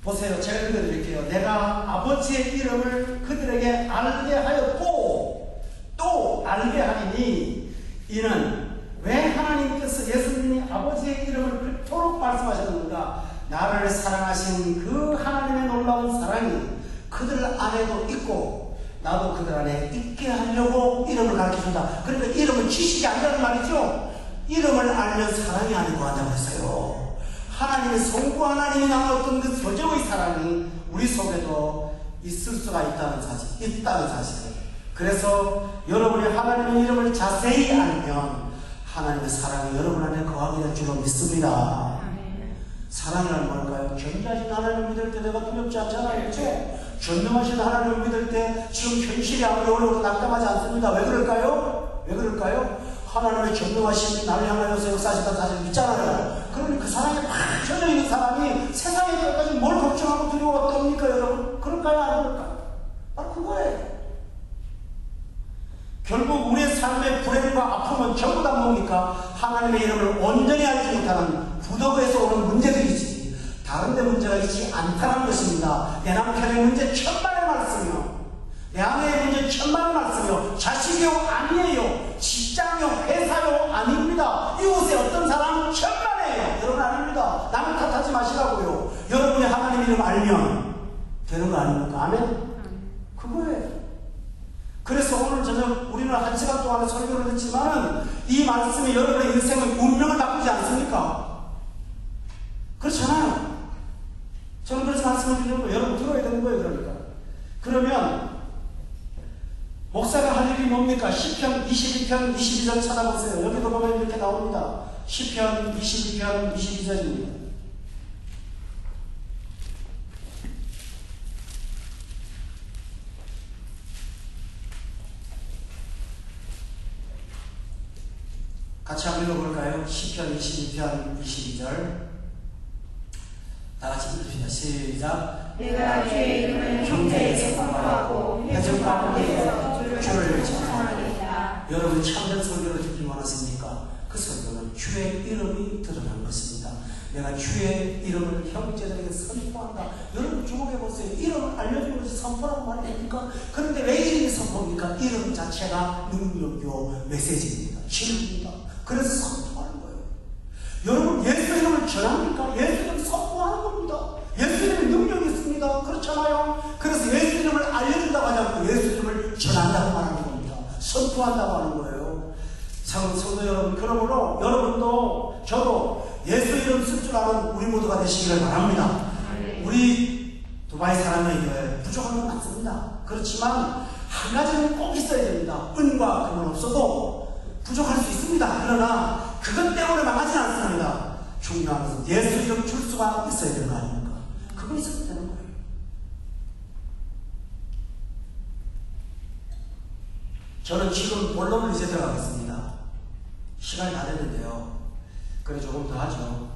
보세요. 제가 읽어드릴게요. 내가 아버지의 이름을 그들에게 알게 하였고 또 알게 하리니 이는 왜 하나님께서 예수님이 아버지의 이름을 그토록 말씀하셨는가. 나를 사랑하신 그 하나님의 놀라운 사랑이 그들 안에도 있고 나도 그들 안에 있게 하려고 이름을 가르쳐준다. 그러니까 이름은 지식이 아니라는 말이죠. 이름을 알면 사랑이 아니고 한다고 했어요. 하나님의 성부 하나님이 나눴던 그 소정의 사랑이 우리 속에도 있을 수가 있다는 사실. 그래서 여러분이 하나님의 이름을 자세히 알면 하나님의 사랑이 여러분 안에 거하게 될 줄로 믿습니다. 사랑이란 뭘까요? 견자하신 하나님을 믿을 때 내가 두렵지 않잖아요. 그렇죠? 전능하신 하나님을 믿을 때 지금 현실이 아무리 어려워도 낙담하지 않습니다. 왜 그럴까요? 왜 그럴까요? 하나님의 전능하신 나를 향하여서 역사하시다 사실 믿잖아요. 그러니 그 사랑에 팍 켜져 있는 사람이 세상에 때까지 뭘 걱정하고 두려웠답니까 여러분? 그럴까요? 안 그럴까요? 바로 그거예요. 결국 우리의 삶의 불행과 아픔은 전부 다 뭡니까? 하나님의 이름을 온전히 알지 못하는 부덕에서 오는 문제들이지 다른 데 문제가 있지 않다는 것입니다. 내 남편의 문제 천만의 말씀이요, 내 아내의 문제 천만의 말씀이요, 자식이요 아니에요, 직장이요 회사요 아닙니다. 이곳에 어떤 사람 천만이에요. 여러분 아닙니다. 남을 탓하지 마시라고요. 여러분이 하나님 이름 알면 되는 거 아닙니까? 아멘? 그거예요. 그래서 오늘 저녁 우리는 1시간 동안의 설교를 했지만 이 말씀이 여러분의 인생의 운명을 바꾸지 않습니까? 그렇잖아요. 저는 그래서 말씀을 드리는 거예요. 여러분 들어야 되는 거예요. 그러면 목사가 할 일이 뭡니까? 시편 22편 22절 찾아보세요. 여기도 보면 이렇게 나옵니다. 시편 22편 22절입니다. 같이 한번 읽어볼까요? 시편 22편 22절 다같이 읽읍시다. 시작. 내가 주의 이름을 형제에게 선포하고 회중 가운데에서 주를 찬양하겠다. 여러분 참된 설교를 듣기 원하십니까? 그 설교는 주의 이름이 드러난 것입니다. 내가 주의 이름을 형제들에게 선포한다. 여러분 주목해보세요. 이름을 알려주는 것이 선포라고 말이 됩니까? 그런데 왜 이름이 선포입니까? 이름 자체가 능력이요 메시지입니다. 진리입니다. 그래서 선포하는 거예요. 여러분 예수 이름을 전합니까? 예수 이름을 선포하는 겁니다. 예수 이름에 능력이 있습니다. 그렇잖아요. 그래서 예수 이름을 알려준다고 하지 않고 예수 이름을 전한다고 말하는 겁니다. 선포한다고 하는 거예요. 참 성도 여러분, 그러므로 여러분도 저도 예수 이름 쓸 줄 아는 우리 모두가 되시기를 바랍니다. 우리 두바이 사람에게 부족한 건 많습니다. 그렇지만 한 가지는 꼭 있어야 됩니다. 은과 금은 없어도 부족할 수 있습니다. 그러나 그것 때문에 망하지 않습니다. 중요한 것은 예수 이름 줄 수가 있어야 되는 거 아닙니까? 그거 있어야 되는 거예요. 저는 지금 본론을 이제 들어가겠습니다. 시간이 다 됐는데요. 그래 조금 더 하죠.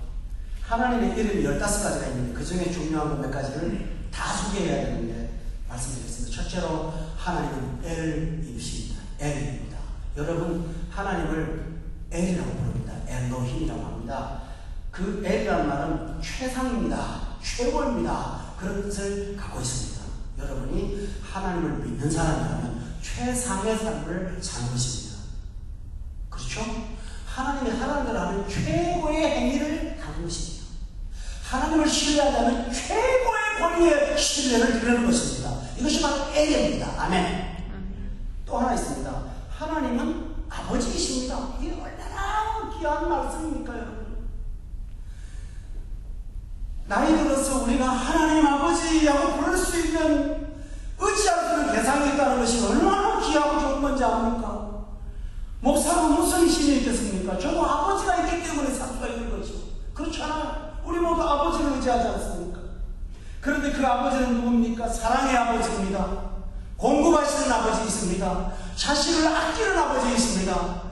하나님의 이름이 15가지가 있는데 그 중에 중요한 것 몇 가지를 다 소개해야 되는데 말씀드리겠습니다. 첫째로 하나님은 엘이십니다. 엘입니다. 여러분 하나님을 엘이라고 부릅니다. 엘로힘이라고 합니다. 그 엘이라는 말은 최상입니다. 최고입니다. 그런 뜻을 갖고 있습니다. 여러분이 하나님을 믿는 사람이라면 최상의 삶을 사는 것입니다. 그렇죠? 하나님이 하나님을 하는 최고의 행위를 하는 것입니다. 하나님을 신뢰하자면 최고의 권위의 신뢰를 드리는 것입니다. 이것이 바로 엘입니다. 아멘. 또 하나 있습니다. 하나님은 아버지이십니다. 이게 얼마나 귀한 말씀입니까, 여러분? 나이 들어서 우리가 하나님 아버지라고 부를 수 있는 어찌할 수 있는 대상이 있다는 것이 얼마나 귀하고 좋은 건지 압니까? 목사가 무슨 힘이 있겠습니까? 저도 아버지가 있기 때문에 살 수가 있는 거죠. 그렇잖아요. 우리 모두 아버지를 의지하지 않습니까? 그런데 그 아버지는 누굽니까? 사랑의 아버지입니다. 공급하시는 아버지 있습니다. 자식을 아끼는 아버지 있습니다.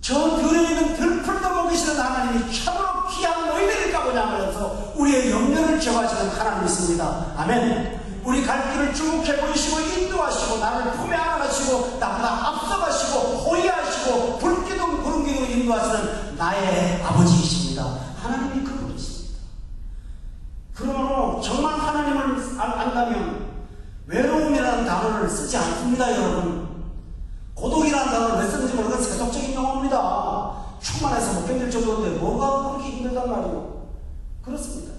저 들에 있는 들풀도 먹이시는 하나님이 참으로 귀한 너희들일까 보냐 하면서 우리의 염려를 제어하시는 하나님이 있습니다. 아멘. 우리 갈 길을 주목해 보이시고 인도하시고 나를 품에 안아가시고 나보다 앞서가시고 호위하시고 불기둥 구름기둥 인도하시는 나의 아버지이십니다. 하나님이 그분이십니다. 그러므로 정말 하나님을 안다면 외로움이라는 단어를 쓰지 않습니다. 여러분 고독이라는 단어를 왜 쓰는지 모르겠는 세속적인 용어입니다. 충만해서 못 견딜 정도인데 뭐가 그렇게 힘들단 말이에요. 그렇습니다.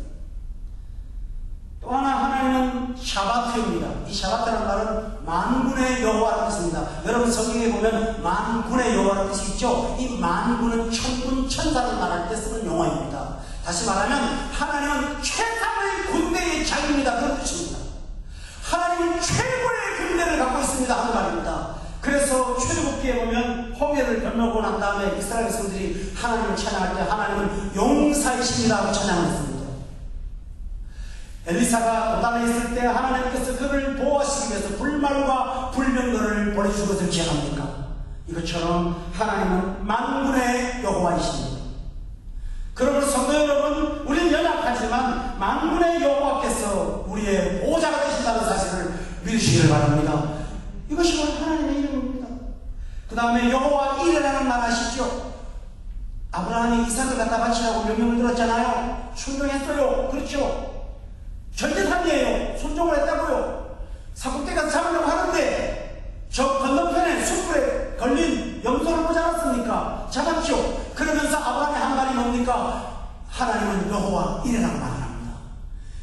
또 하나님은 샤바트입니다. 이 샤바트라는 말은 만군의 여호와라는 뜻입니다. 여러분 성경에 보면 만군의 여호와라는 뜻이 있죠. 이 만군은 천군 천사를 말할 때 쓰는 용어입니다. 다시 말하면 하나님은 최상의 군대의 장입니다. 그런 뜻입니다. 하나님은 최고의 군대를 갖고 있습니다 하는 말입니다. 그래서 출애굽기에 보면 홍해를 건너고 난 다음에 이스라엘 백성들이 하나님을 찬양할 때 하나님은 용사이십니다 하고 찬양했습니다. 엘리사가 도단에 있을 때 하나님께서 그를 보호하시기 위해서 불말과 불병거를 보내주신 것을 기억합니까? 이것처럼 하나님은 만군의 여호와이십니다. 그러므로 성도 여러분, 우리는 연약하지만 만군의 여호와께서 우리의 보호자가 되신다는 사실을 믿으시기를 바랍니다. 이것이 바로 하나님의 이름입니다. 그 다음에 여호와 이레라는 말 아시죠? 아브라함이 이삭을 갖다 바치라고 명령을 들었잖아요. 순종했어요. 그렇죠? 절대산이에요. 순종을 했다고요. 사국대 가서 잡으려고 하는데 저 건너편에 숯불에 걸린 염소를 보지 않았습니까? 잡았죠. 그러면서 아브라함의 한 말이 뭡니까? 하나님은 여호와 이레라고 말합니다.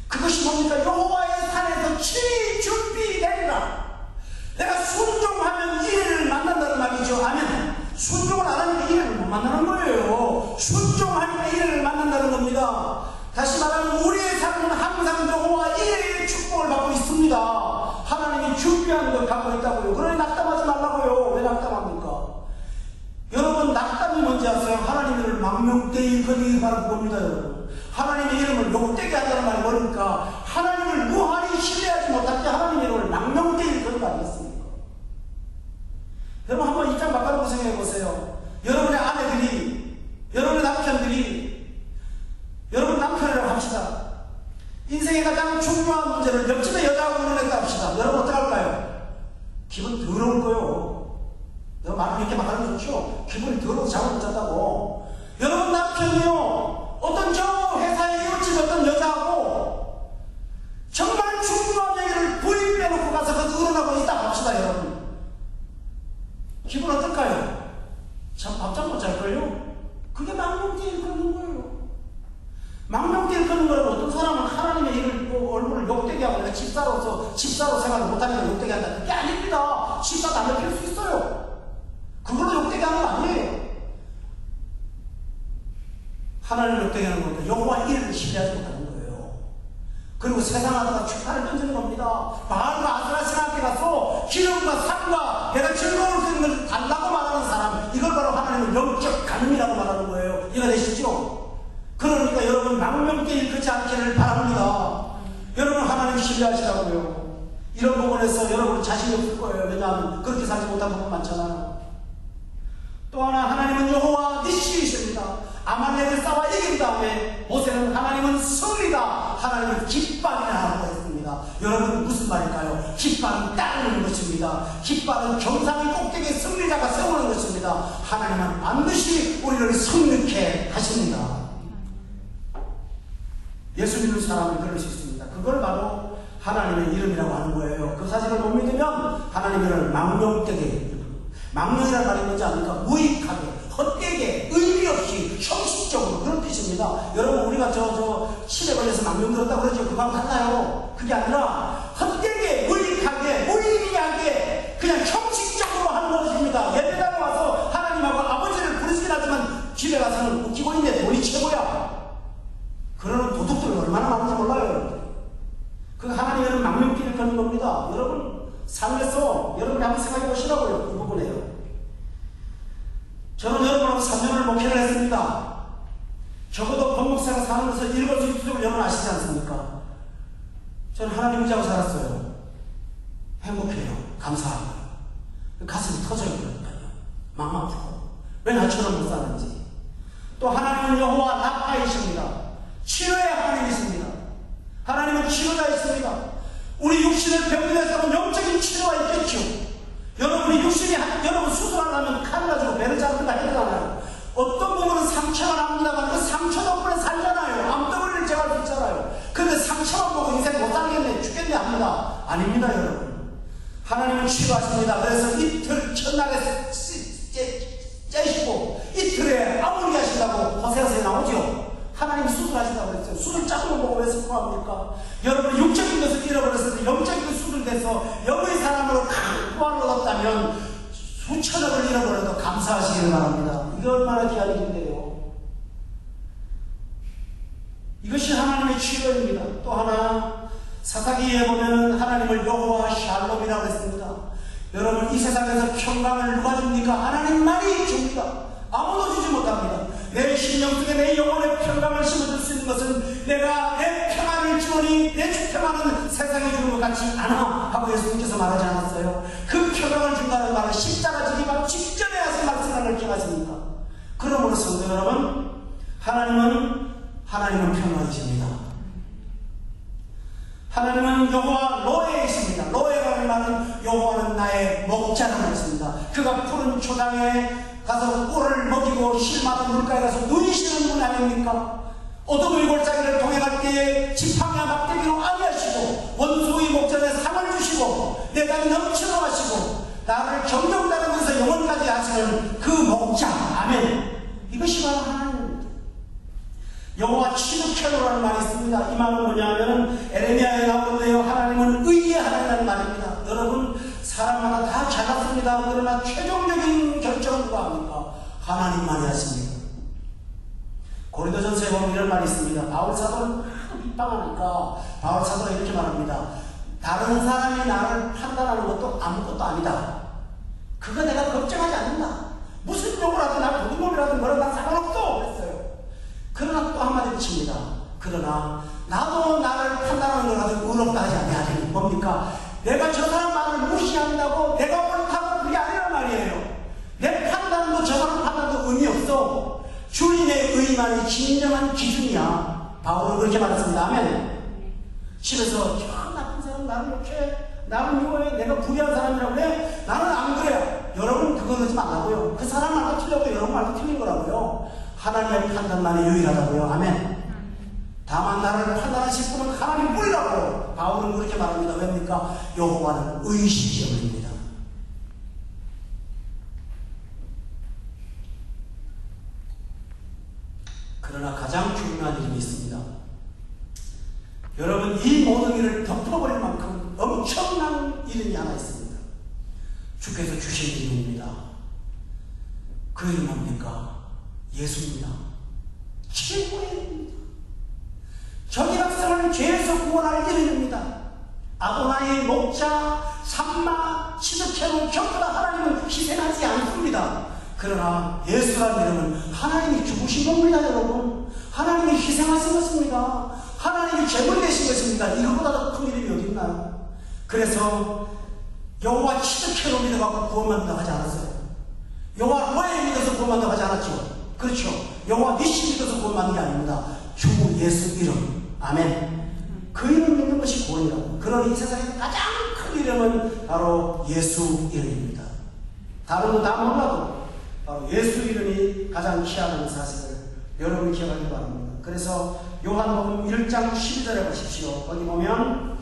그것이 뭡니까? 여호와의 산에서 친히 준비되리라. 내가 순종하면 이레를 만난다는 말이죠. 아멘. 순종을 안 하니까 이레를 못 만나는 거예요. 순종하니까 이레를 만난다는 겁니다. 다시 말하면 우리의 삶은 항상 여호와 이레의 축복을 받고 있습니다. 하나님이 준비한 걸 갖고 있다고요. 그러니 낙담하지 말라고요. 왜 낙담합니까? 여러분 낙담이 뭔지 아세요? 하나님 이름을 망명되이 일거리기 바라는 겁니다. 여러분 하나님의 이름을 욕되게 한다는 말이 뭡니까? 하나님을 무한히 신뢰하지 못할 때 하나님의 이름을 망명되이 일거리가 아니겠습니까? 여러분 한번 입장 바꿔놓고 생각해보세요. 여러분의 아내들이 여러분의 남편들이 여러분 남편이라고 합시다. 인생의 가장 중요한 문제를 옆집에 여자하고 논했다 합시다. 여러분 어떡할까요? 기분 더러울 거예요. 내가 말을 이렇게 말하면 좋죠? 기분이 더러워서 잠을 못 잤다고. 여러분 남편이요 어떤 저 회사에 이웃집 어떤 여자하고 정말 중요한 얘기를 부인 빼놓고 가서 그 의논하고 있다 합시다. 여러분 기분 어떨까요? 참 밥잠 못 잘걸요? 그게 망명되이 일컫는 거예요. 망명되이 일컫는 거라고 어떤 사람은 하나님의 이름을 얼굴을 욕되게 하고 내가 집사로 생활을 못하니까 욕되게 한다. 그게 아닙니다. 집사 담배 피울 수 있어요. 그걸로 욕되게 하는 거 아니에요. 하나님을 욕되게 하는 겁니다. 여호와 이름을 신뢰하지 못하는 거예요. 그리고 세상 하다가 축사를 던지는 겁니다. 바알과 아스라시나한테 가서 기름과 산과 내가 즐거울 수 있는 것을 달라고 말하는 사람, 이걸 바로 하나님은 영적 간음이라고 말하는 거예요. 이해가 되시죠? 그러니까 여러분 망명되이 일컫지 않기를 바랍니다. 여러분 하나님 신뢰하시라고요. 이런 부분에서 여러분 자신이 없을 거예요. 왜냐하면 그렇게 살지 못한 부분 많잖아요. 또 하나, 하나님은 여호와 니시이십니다. 아말렉을 싸워 이긴 다음에 모세는 하나님은 승리다, 하나님은 깃발이라고 했습니다. 여러분 무슨 말일까요? 깃발은 따르는 것입니다. 깃발은 정상의 꼭대기에 승리자가 세우는 것입니다. 하나님은 반드시 우리를 승리케 하십니다. 예수 믿는 사람은 그럴 수 있습니다. 그걸 바로 하나님의 이름이라고 하는 거예요. 그 사실을 못 믿으면 하나님을 망령되게, 망령이라는 말이 뭔지 아닙니까? 무익하게, 헛되게, 의미 없이, 형식적으로 그런 뜻입니다. 여러분 우리가 치매 걸려서 망령 들었다고 그러죠. 그거 같나요? 그게 아니라 헛되게, 무익하게, 무의미하게 그냥 형식적으로 하는 것입니다. 예배당에 와서 하나님하고 아버지를 부르시긴 하지만 집에 가서는 웃기고 있네, 돈이 최고야. 그러는 도둑들은 얼마나 많은지 몰라요. 여러분. 그 하나님은 망령길을 걷는 겁니다. 여러분 삶에서 여러분이 한번 생각해 보시라고요. 이 부분에요. 저는 여러분하고 3년을 목회를 했습니다. 적어도 권목사가 사는 것을 일거수일투족을 여러분 아시지 않습니까? 저는 하나님 의지하고 살았어요. 행복해요. 감사하고요. 가슴이 터져요. 그러니까요. 마음 아프고 왜 나처럼 못 사는지. 또 하나님은 여호와 라파이십니다. 치료의 하나님이십니다. 하나님은 치료자이십니다. 우리 육신을 병들여서 영적인 치료가 있겠죠. 여러분이 육신이, 여러분 수술하려면 칼 가지고 배를 자른다 했잖아요. 어떤 부분은 상처가 납니다만 그 상처 덕분에 살잖아요. 암덩어리를 제거할 수 있잖아요. 근데 상처만 보고 인생 못 살겠네, 죽겠네 합니다. 아닙니다, 여러분. 하나님은 치료하십니다. 그래서 이틀 첫날에 째시고 이틀에 아무리 하신다고 호세아서에 나오죠. 하나님이 수술하신다고 그랬어요. 수술 짝을 보고 왜 수술합니까? 여러분 육적인 것을 잃어버렸을 때 영적인 것을 수술돼서 영의 사람으로 구원을 얻었다면 수천억을 잃어버려도 감사하시기를 바랍니다. 이게 얼마나 귀한 일인데요. 이것이 하나님의 치료입니다. 또 하나 사사기에 보면 하나님을 여호와 샬롬이라고 했습니다. 여러분 이 세상에서 평강을 누가 줍니까? 하나님만이 줍니다. 아무도 주지 못합니다. 내 심령 속에 내 영혼의 평강을 심어줄 수 있는 것은 내가 내 평안을 주오니 내 평안은 세상에 주는 것 같지 않아 하고 예수님께서 말하지 않았어요. 그 평강을 준다는 말은 십자가 지기 바로 직전에 하신 말씀을 기억하십니까? 그러므로 성도 여러분, 하나님은 평강이십니다. 하나님은 여호와 로에이십니다. 로에라는 말은 여호와는 나의 목자라는 것입니다. 그가 푸른 초장에 가서 꿀을 먹이고 실 많은 물가에 가서 누이시는 분 아닙니까? 어둠의 골짜기를 통해갈 때에 지팡이와 막대기로 안위하시고 원수의 목전에 상을 주시고 내 땅이 넘치도록 하시고 나를 경영다니면서 영원까지 하시는 그 목자. 아멘. 이것이 바로 하나님입니다. 여호와 치르케로라는 말이 있습니다. 이 말은 뭐냐면 에레미야에 나오는데요, 하나님은 의의 하나님이라는 말입니다. 여러분 사람마다 다 잘났습니다. 그러나 최종적인 결정은 누가 합니까? 하나님만이 하십니다. 고린도전서에 보면 이런 말이 있습니다. 바울 사도는 비방하니까 바울 사도가 이렇게 말합니다. 다른 사람이 나를 판단하는 것도 아무것도 아니다. 그거 내가 걱정하지 않는다. 무슨 욕을 하든 나 도둑놈이라든 뭐라든 난 상관없어 그랬어요. 그러나 또 한마디 칩니다. 그러나 나도 나를 판단하는 걸 가지고 의롭다 하지 않냐. 뭡니까? 내가 저 사람 말을 무시한다고 내가 옳다고 그게 아니란 말이에요. 내 판단도 저 사람 판단도 의미 없어. 주님의 의만이 진정한 기준이야. 바울은 그렇게 말했습니다. 아멘. 집에서 나쁜 사람 나를 욕해, 나를 미워해, 내가 불의한 사람이라고 해. 나는 안 그래요. 여러분 그거 그러지 말라고요. 그 사람 말도 틀려도 여러분 말도 틀린 거라고요. 하나님의 판단만이 유일하다고요. 아멘. 다만 나를 판단하실 분은 하나님 뿐이라고 바울은 그렇게 말합니다. 왜입니까? 여호와는 의시시험입니다. 그러나 가장 중요한 일이 있습니다. 여러분 이 모든 일을 덮어버릴 만큼 엄청난 이름이 하나 있습니다. 주께서 주신 이름입니다. 그 이름 뭡니까? 예수입니다. 최고의 이름입니다. 저기 백성을 죄에서 구원할 이름입니다. 아도나의 목자, 삼마, 치즈케로 전부 다 하나님은 희생하지 않습니다. 그러나 예수라는 이름은 하나님이 주신 겁니다. 여러분 하나님이 희생하신 것입니다. 하나님이 제물 되신 것입니다. 이거보다 더 큰 이름이 어디 있나요? 그래서 여호와 치드캐로 믿어갖고 구원받는다고 하지 않았어요. 여호와 로에 믿어서 구원받는다고 하지 않았죠. 그렇죠. 여호와 니시 믿어서 구원받는 게 아닙니다. 주 예수 이름. 아멘. 그 이름 믿는 것이 구원이라고. 그러니 이 세상에서 가장 큰 이름은 바로 예수 이름입니다. 다른 거 다 몰라도 바로 예수 이름이 가장 귀하다는 사실을 여러분이 기억하기 바랍니다. 그래서 요한복음 1장 12절에 보십시오. 거기 보면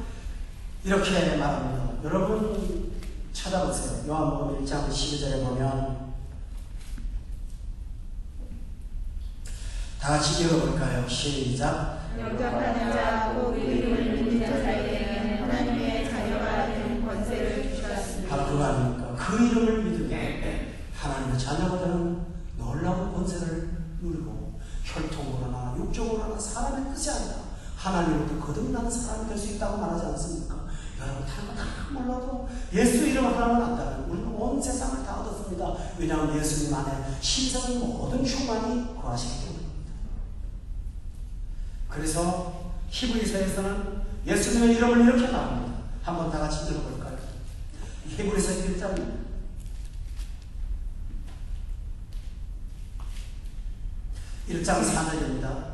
이렇게 말합니다. 여러분 찾아보세요. 요한복음 1장 12절에 보면 다 같이 읽어볼까요? 시작. 영접하는 자, 곧 이름을 믿는 자에게는 하나님의 자녀가 되는 권세를 주셨습니다. 바로 그거 아닙니까? 그 이름을 믿으면 하나님의 자녀가 되는 놀라운 권세를 누리고 혈통으로나 육적으로나 사람의 뜻이 아니라 하나님으로부터 거듭나는 사람이 될 수 있다고 말하지 않습니까? 여러분 다른 거 다 몰라도 예수 이름 하나만 안다면 우리는 온 세상을 다 얻었습니다. 왜냐하면 예수님 안에 신성의 모든 충만이 거하시기 때문입니다. 그래서 히브리서에서는 예수님의 이름을 이렇게 말합니다. 한번 다 같이 읽어볼까요? 히브리서 1장 4절입니다.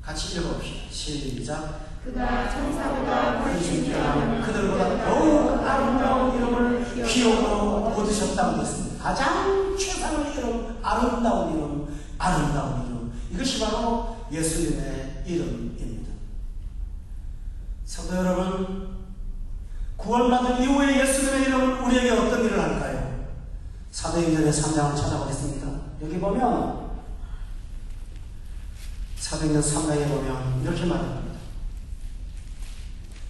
같이 읽어봅시다. 시작. 그가 천사보다 훨씬 뛰어난 그들보다 더욱 아름다운 이름을 기업으로 얻으셨다고 했습니다. 가장 최상의 이름, 아름다운 이름, 아름다운 이름. 이것이 바로 예수님의 이름입니다. 성도 여러분, 구원받은 이후에 예수님의 이름은 우리에게 어떤 일을 할까요? 사도행전의 3장을 찾아보겠습니다. 여기 보면 사도행전 3장에 보면 이렇게 말합니다.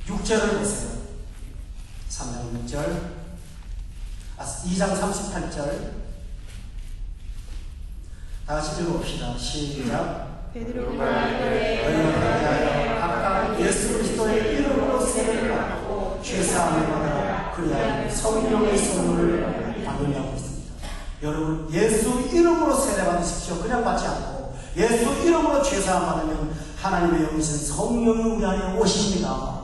6절을 보세요. 3장 6절 2장 38절 다 같이 읽어봅시다. 시작. 베드로가 너희를 각각 예수 그리스도의 이름으로 세례를 받고 죄사함을 받아 그리하여 성령의 선물을 받으려고 했습니다. 여러분 예수 이름으로 세례 받으십시오. 그냥 받지 않고 예수 이름으로 죄사함 받으면 하나님의 영이신 성령이 우리 안에 오십니다.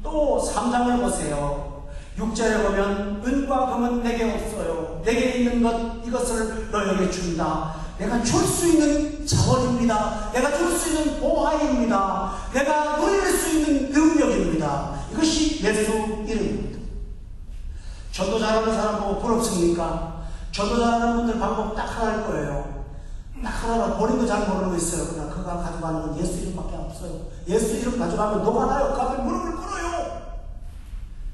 또 3장을 보세요. 6절에 보면 은과 금은 내게 없어요. 내게 있는 것 이것을 너에게 준다. 내가 줄 수 있는 자원입니다. 내가 줄 수 있는 보화입니다. 내가 누릴 수 있는 능력입니다. 이것이 예수 이름입니다. 전도 잘하는 사람 보고 부럽습니까? 전도 잘하는 분들 방법 딱 하나일 거예요. 딱 하나가 본인도 잘 모르는 거 있어요. 그냥 그가 가져가는 건 예수 이름밖에 없어요. 예수 이름 가져가면 녹아나요. 가면 무릎을 꿇어요.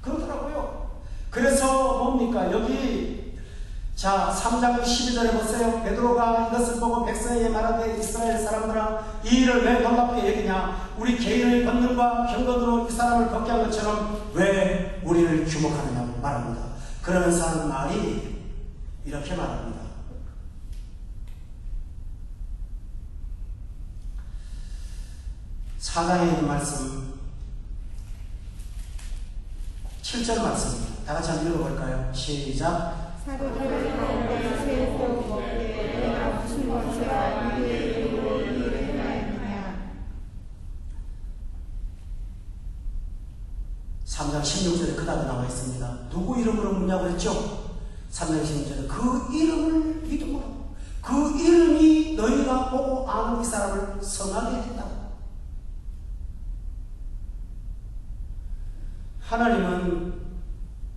그러더라고요. 그래서 뭡니까? 여기 자 3장 12절에 보세요. 베드로가 이것을 보고 백성에게 말하되 이스라엘 사람들아 이 일을 왜 놀랍게 여기냐? 우리 개인의 권능과 경건으로 이 사람을 걷게 한 것처럼 왜 우리를 주목하느냐고 말합니다. 그러면서 하는 말이 이렇게 말합니다. 사장에 있는 말씀 7절 말씀입니다. 다 같이 한번 읽어볼까요? 시작. 사도들을 가운데 세우고 먹되 내가 무슨 권세와 유대의 이름으로 이 일을 행하였느냐. 3장 16절에 그 답이 나와 있습니다. 누구 이름으로 묻냐고 했죠? 3장 16절에 그 이름을 믿음으로 그 이름이 너희가 보고 아는 이 사람을 성하게 했다고. 하나님은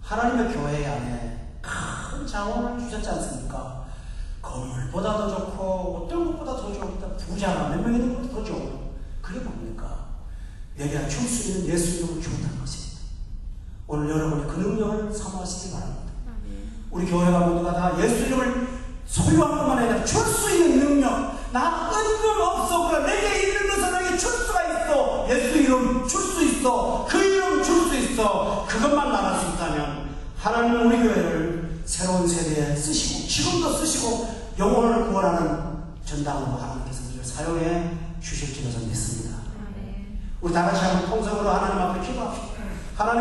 하나님의 교회 안에 큰 자원을 주셨지 않습니까? 건물보다 더 좋고 어떤 것보다 더 좋고 부자가 몇 명 있는 것보다 더 좋고 그게 뭡니까? 내가 줄 수 있는 예수 이름을 주었다는 것입니다. 오늘 여러분이 그 능력을 사모하시기 바랍니다. 우리 교회가 모두가 다 예수 이름을 소유한 것만 아니라 줄 수 있는 능력. 나 은금 없어. 그래 내게 있는 것을 내게 줄 수가 있어. 예수 이름 줄 수 있어. 그 이름 줄 수 있어. 그것만 말할 수 있다면 하나님은 우리 교회를 새로운 세대에 쓰시고 지금도 쓰시고 영혼을 구원하는 전당으로 하나님께서 우리를 사용해 주실 줄을 믿습니다. 우리 다 같이 한번 통성으로 하나님 앞에 기도합시다.